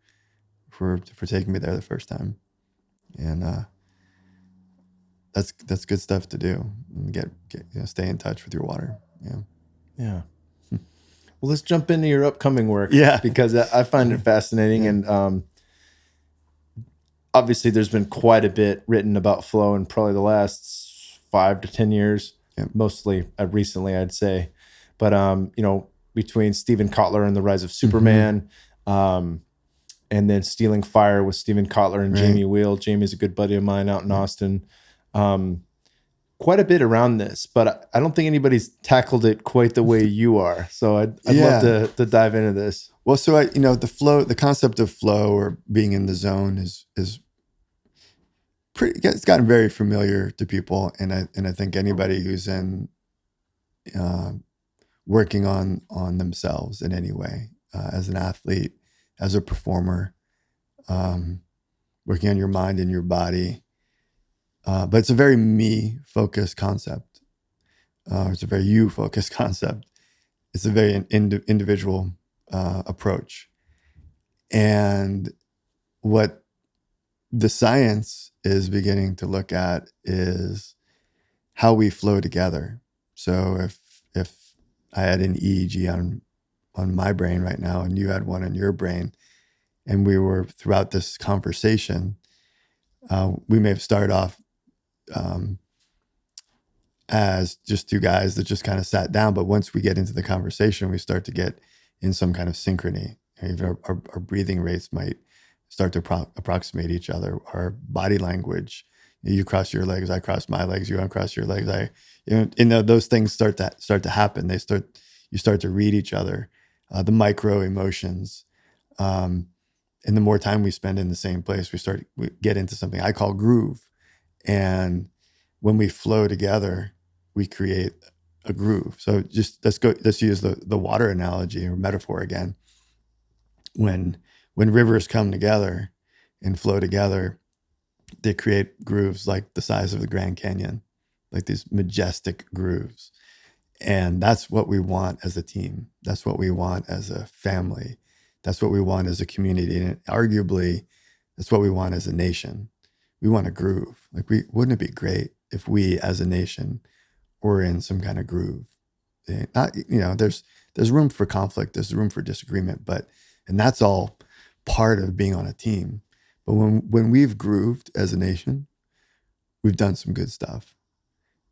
taking me there the first time. And that's good stuff to do. And stay in touch with your water. Yeah. Yeah. Well, let's jump into your upcoming work. Yeah. Because I find it fascinating. Yeah. And obviously there's been quite a bit written about flow in probably the last 5 to 10 years, mostly recently, I'd say. But, between Stephen Kotler and the Rise of Superman, and then Stealing Fire with Stephen Kotler and Jamie Wheel. Jamie's a good buddy of mine out in Austin. Quite a bit around this, but I don't think anybody's tackled it quite the way you are. So I'd love to dive into this. Well, so the concept of flow or being in the zone is pretty. It's gotten very familiar to people, and I think anybody who's in working on themselves in any way, as an athlete, as a performer, working on your mind and your body. But it's a very me-focused concept. It's a very you-focused concept. It's a very individual approach. And what the science is beginning to look at is how we flow together. So if I had an EEG on my brain right now and you had one on your brain, and we were throughout this conversation, we may have started off as just two guys that just kind of sat down. But once we get into the conversation, we start to get in some kind of synchrony. Even our breathing rates might start to approximate each other. Our body language, you cross your legs, I cross my legs, you uncross your legs. Those things start to happen. You start to read each other, the micro emotions. And the more time we spend in the same place, we get into something I call groove. And when we flow together, we create a groove. So let's use the water analogy or metaphor again. When rivers come together and flow together, they create grooves like the size of the Grand Canyon, like these majestic grooves. And that's what we want as a team. That's what we want as a family. That's what we want as a community. And arguably, that's what we want as a nation. We want a groove. Wouldn't it be great if we as a nation were in some kind of groove? There's room for conflict. There's room for disagreement, and that's all part of being on a team. But when we've grooved as a nation, we've done some good stuff.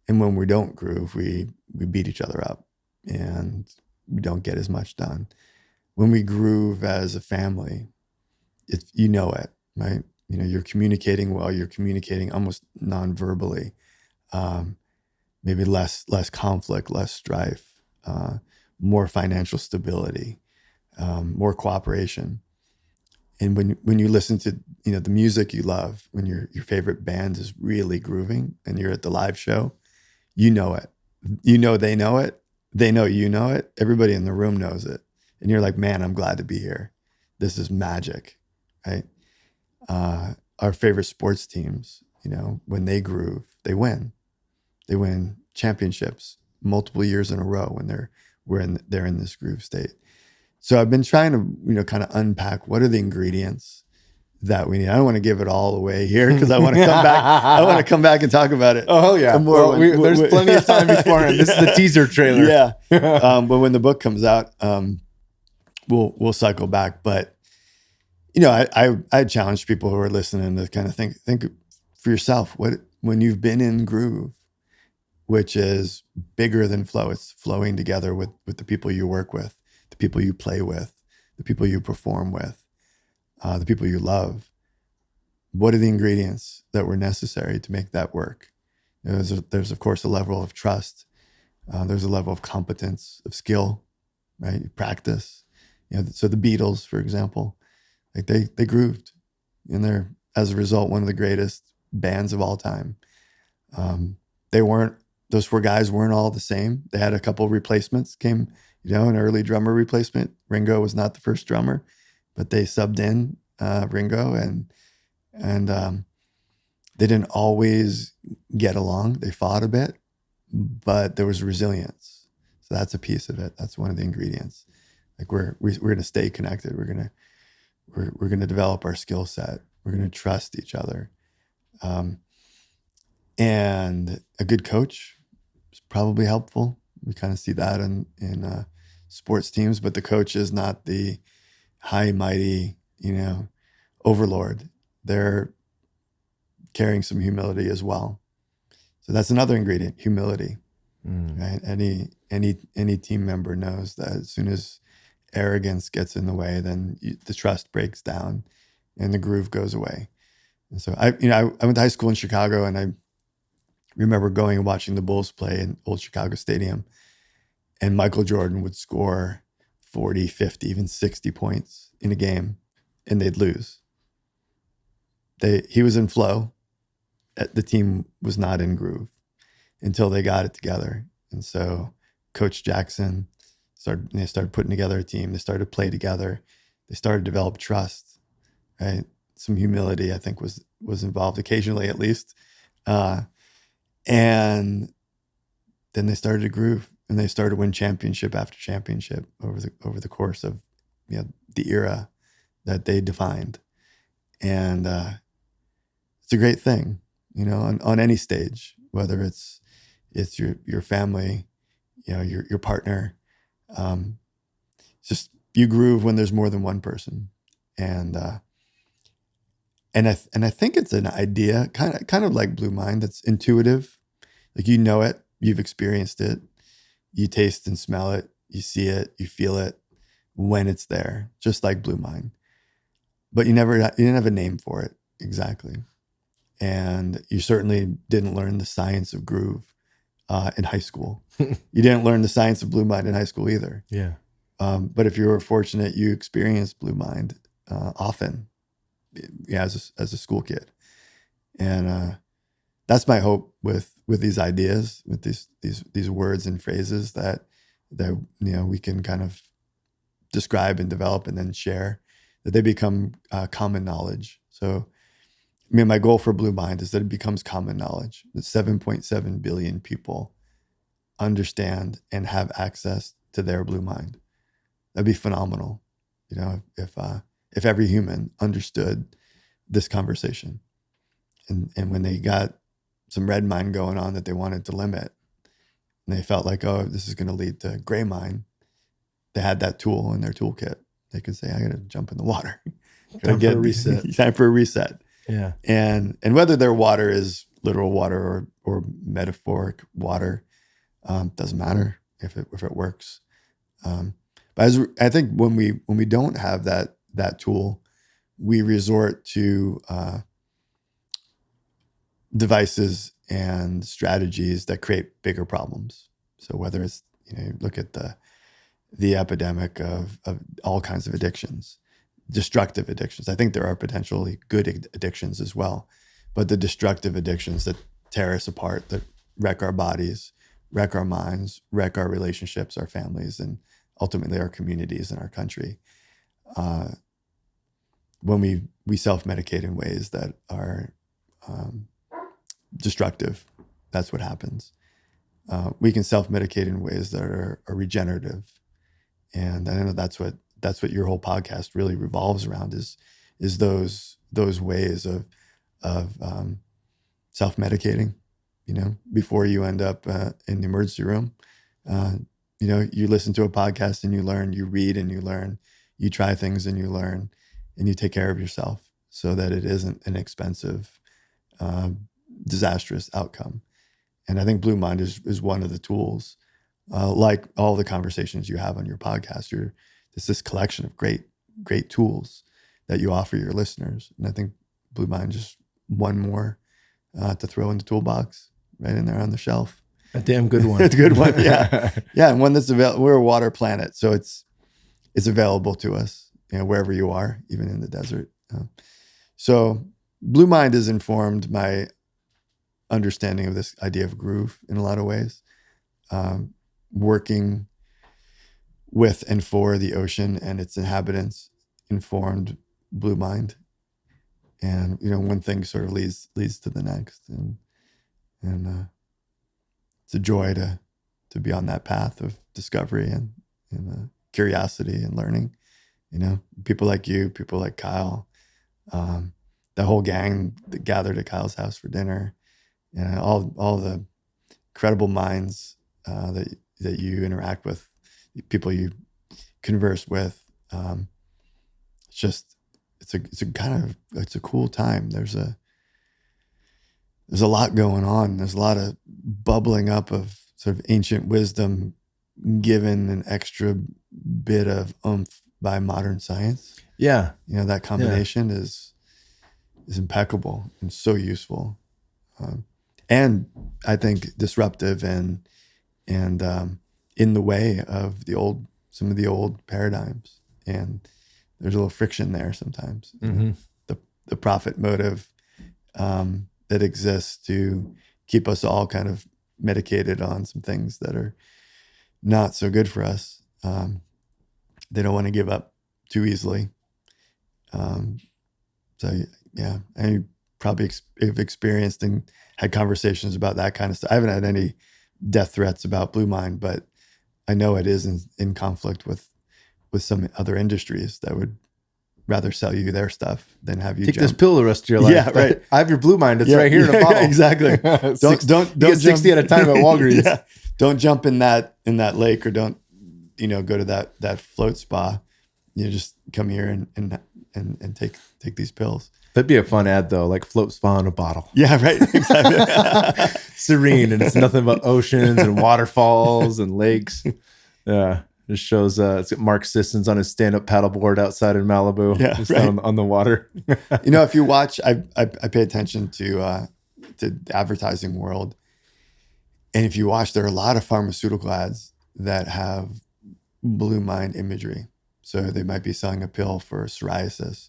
And when we don't groove, we beat each other up and we don't get as much done. When we groove as a family, it, right? You're communicating well, you're communicating almost non-verbally, maybe less conflict, less strife, more financial stability, more cooperation. And when you listen to, the music you love, when your favorite band is really grooving and you're at the live show, you know it. They know it. They know you know it. Everybody in the room knows it. And you're like, man, I'm glad to be here. This is magic, right? Our favorite sports teams, when they groove, they win. They win championships multiple years in a row when they're in this groove state. So I've been trying to, kind of unpack what are the ingredients that we need. I don't want to give it all away here because I want to come back. I want to come back and talk about it. Oh yeah, there's plenty of time beforehand. This is the teaser trailer. Yeah, but when the book comes out, we'll cycle back. But I challenge people who are listening to kind of think for yourself. When you've been in groove, which is bigger than flow, it's flowing together with the people you work with, the people you play with, the people you perform with, the people you love. What are the ingredients that were necessary to make that work? There's of course a level of trust. There's a level of competence, of skill, right? Practice. So the Beatles, for example, like they grooved, and they're, as a result, one of the greatest bands of all time. Those four guys weren't all the same. They had a couple replacements, came, an early drummer replacement. Ringo was not the first drummer, but they subbed in Ringo, and they didn't always get along. They fought a bit, but there was resilience. So that's a piece of it. That's one of the ingredients. Like we're going to stay connected. We're going to develop our skill set. We're going to trust each other. And a good coach is probably helpful. We kind of see that in sports teams, but the coach is not the high mighty, overlord. They're carrying some humility as well. So that's another ingredient, humility. Right? Any team member knows that as soon as arrogance gets in the way, then the trust breaks down and the groove goes away. And so I went to high school in Chicago, and I remember going and watching the Bulls play in Old Chicago Stadium, and Michael Jordan would score 40, 50, even 60 points in a game, and they'd lose. He was in flow. The team was not in groove until they got it together. And so Coach Jackson started putting together a team. They started to play together. They started to develop trust, right? Some humility, I think, was involved occasionally, at least. And then they started to groove, and they started to win championship after championship over the course of the era that they defined. And it's a great thing, on any stage, whether it's your family, your partner. Just you groove when there's more than one person, and I think it's an idea, kind of like Blue Mind, that's intuitive. Like it, you've experienced it, you taste and smell it, you see it, you feel it when it's there, just like Blue Mind. But you didn't have a name for it exactly, and you certainly didn't learn the science of groove in high school. You didn't learn the science of Blue Mind in high school either. Yeah. But if you were fortunate, you experienced Blue Mind often, as a school kid, and that's my hope with these ideas, with these words and phrases that we can kind of describe and develop and then share, that they become common knowledge. So, my goal for Blue Mind is that it becomes common knowledge. That 7.7 billion people understand and have access to their Blue Mind. That'd be phenomenal, if every human understood this conversation, and when they got some red mind going on that they wanted to limit, and they felt like, oh, this is going to lead to gray mind, they had that tool in their toolkit. They could say, I got to jump in the water. Time for a reset. Time for a reset. Yeah. And whether their water is literal water or metaphoric water, doesn't matter if it works. But I think when we don't have that tool, we resort to devices and strategies that create bigger problems. So whether it's, look at the epidemic of all kinds of addictions, destructive addictions. I think there are potentially good addictions as well, but the destructive addictions that tear us apart, that wreck our bodies, wreck our minds, wreck our relationships, our families, and ultimately our communities and our country. When we self-medicate in ways that are destructive, that's what happens. We can self-medicate in ways that are regenerative, and I know that's what your whole podcast really revolves around, is those ways of self-medicating. Before you end up in the emergency room, you listen to a podcast and you learn, you read and you learn, you try things and you learn, and you take care of yourself so that it isn't an expensive, disastrous outcome. And I think Blue Mind is one of the tools, like all the conversations you have on your podcast. It's this collection of great tools that you offer your listeners. And I think Blue Mind just one more to throw in the toolbox, right in there on the shelf. A damn good one. It's a good one. Yeah. Yeah. And one that's available. We're a water planet. So it's available to us, wherever you are, even in the desert. So Blue Mind has informed my understanding of this idea of groove in a lot of ways. Working with and for the ocean and its inhabitants informed Blue Mind. And, one thing sort of leads to the next. And it's a joy to be on that path of discovery and curiosity and learning. People like you, people like Kyle, the whole gang that gathered at Kyle's house for dinner, and all the incredible minds that you interact with, people you converse with. It's a cool time. There's a lot going on. There's a lot of bubbling up of sort of ancient wisdom given an extra bit of oomph by modern science. Yeah. That combination is impeccable and so useful. And I think disruptive and in the way of some of the old paradigms. And there's a little friction there sometimes. Mm-hmm. The profit motive that exists to keep us all kind of medicated on some things that are not so good for us. They don't want to give up too easily. So yeah, I probably have experienced and had conversations about that kind of stuff. I haven't had any death threats about Blue Mind, but I know it is in conflict with some other industries that would rather sell you their stuff than have you take this pill the rest of your life. Yeah, right. I have your Blue Mind. It's right here in a bottle. Exactly. Don't get 60 at a time at Walgreens. Yeah. Don't jump in that lake, or don't go to that float spa. Just come here and take these pills. That'd be a fun ad though, like float spa in a bottle. Yeah, right. Exactly. Serene, and it's nothing but oceans and waterfalls and lakes. Yeah. Just shows it's got Mark Sissons on his stand-up paddleboard outside in Malibu, just right on the water. If you watch, I pay attention to the advertising world, and if you watch, there are a lot of pharmaceutical ads that have Blue Mind imagery. So they might be selling a pill for psoriasis,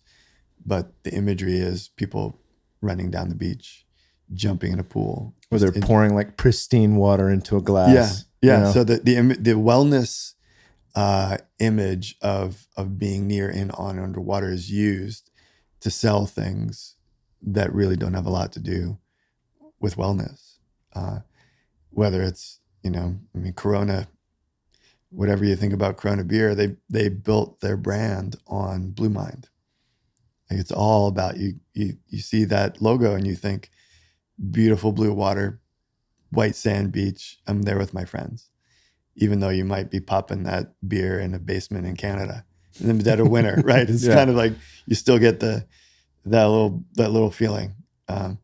but the imagery is people running down the beach, jumping in a pool, or they're pouring like pristine water into a glass. Yeah. So the wellness image of being near and on underwater is used to sell things that really don't have a lot to do with wellness. Whether it's, Corona, whatever you think about Corona beer, they built their brand on Blue Mind. Like, it's all about you see that logo and you think beautiful blue water, white sand beach. I'm there with my friends. Even though you might be popping that beer in a basement in Canada in the dead of winter, right? It's kind of like you still get that little feeling, and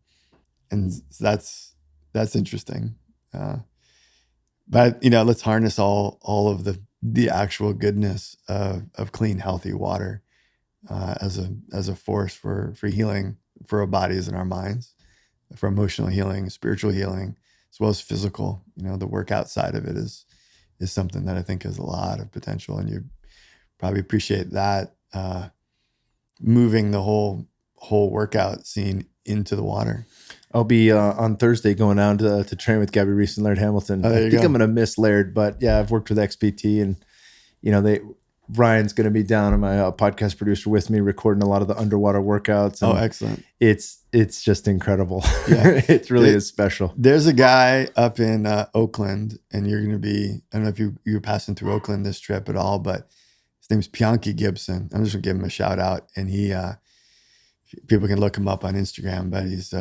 that's interesting. But let's harness all of the actual goodness of clean, healthy water as a force for healing for our bodies and our minds, for emotional healing, spiritual healing, as well as physical. The workout side of it is something that I think has a lot of potential, and you probably appreciate that, moving the whole workout scene into the water. I'll be on Thursday going down to train with Gabby Reese and Laird Hamilton. I think I'm going to miss Laird, but yeah, I've worked with XPT, and Ryan's going to be down, and my podcast producer with me, recording a lot of the underwater workouts. And excellent! It's just incredible. Yeah, it really is special. There's a guy up in Oakland, and you're going to be, I don't know if you're passing through Oakland this trip at all, but his name's Pianki Gibson. I'm just going to give him a shout out, and he people can look him up on Instagram, but he's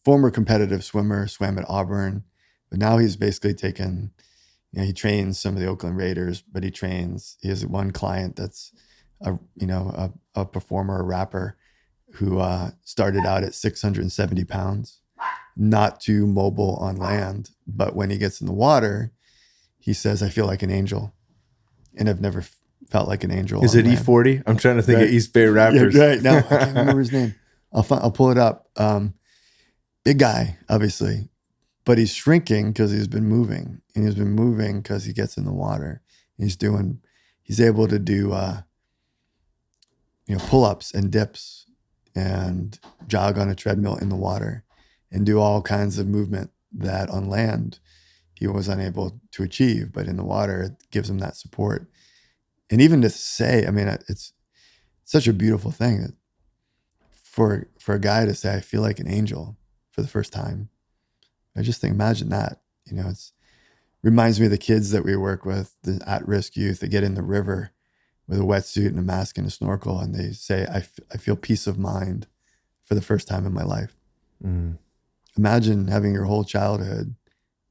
former competitive swimmer, swam at Auburn, but now he's basically taken. He trains some of the Oakland Raiders, but he has one client that's a performer, a rapper who started out at 670 pounds, not too mobile on land. But when he gets in the water, he says, I feel like an angel. And I've never felt like an angel. Is it land. E40? I'm trying to think of East Bay rappers. Yeah, right. No, I can't remember his name. I'll pull it up. Big guy, obviously. but he's shrinking because he's been moving, and he's been moving because he gets in the water. He's able to do, pull-ups and dips and jog on a treadmill in the water and do all kinds of movement that on land he was unable to achieve, but in the water it gives him that support. And even to say, I mean, it's such a beautiful thing for a guy to say, I feel like an angel for the first time. I just think, imagine that, it's reminds me of the kids that we work with, the at-risk youth that get in the river with a wetsuit and a mask and a snorkel, and they say, I feel peace of mind for the first time in my life. Mm. Imagine having your whole childhood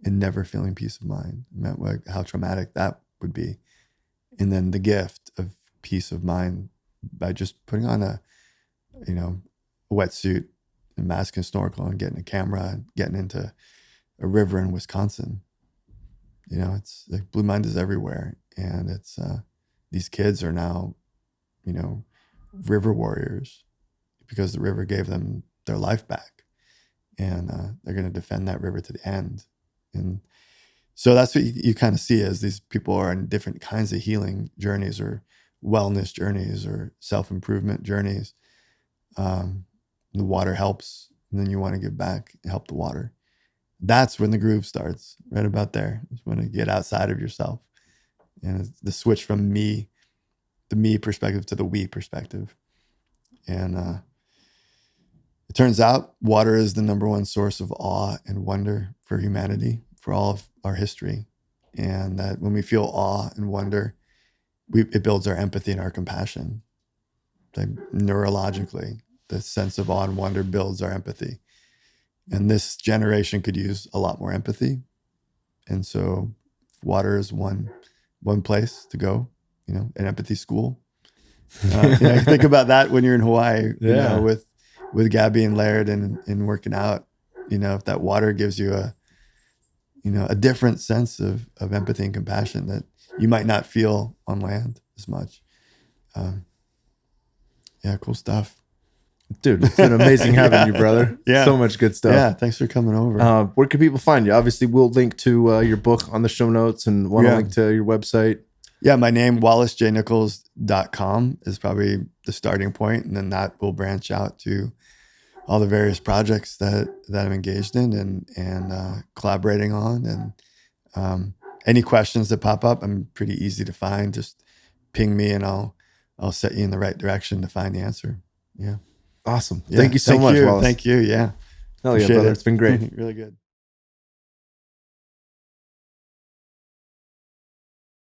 and never feeling peace of mind. How traumatic that would be. And then the gift of peace of mind by just putting on a wetsuit, a mask and snorkel, and getting a camera and getting into a river in Wisconsin. It's like Blue Mind is everywhere. And it's, these kids are now, river warriors because the river gave them their life back, and they're going to defend that river to the end. And so that's what you kind of see as these people are in different kinds of healing journeys or wellness journeys or self-improvement journeys. The water helps, and then you want to give back and help the water. That's when the groove starts, right about there. It's when you get outside of yourself. And it's the switch from the me perspective to the we perspective. And it turns out water is the number one source of awe and wonder for humanity, for all of our history. And that when we feel awe and wonder, it builds our empathy and our compassion. Like neurologically, the sense of awe and wonder builds our empathy. And this generation could use a lot more empathy. And so water is one place to go, an empathy school. Think about that when you're in Hawaii, with Gabby and Laird and working out, if that water gives you a different sense of empathy and compassion that you might not feel on land as much. Cool stuff. Dude, it's been amazing having you, brother. Yeah. So much good stuff. Yeah, thanks for coming over. Where can people find you? Obviously, we'll link to your book on the show notes and want to link to your website. Yeah, my name, wallacejnichols.com is probably the starting point, and then that will branch out to all the various projects that I'm engaged in and collaborating on. And any questions that pop up, I'm pretty easy to find. Just ping me and I'll set you in the right direction to find the answer. Yeah. Awesome. Thank you so much, Wallace. Thank you. Yeah. Hell yeah, brother. It's been great. Really good.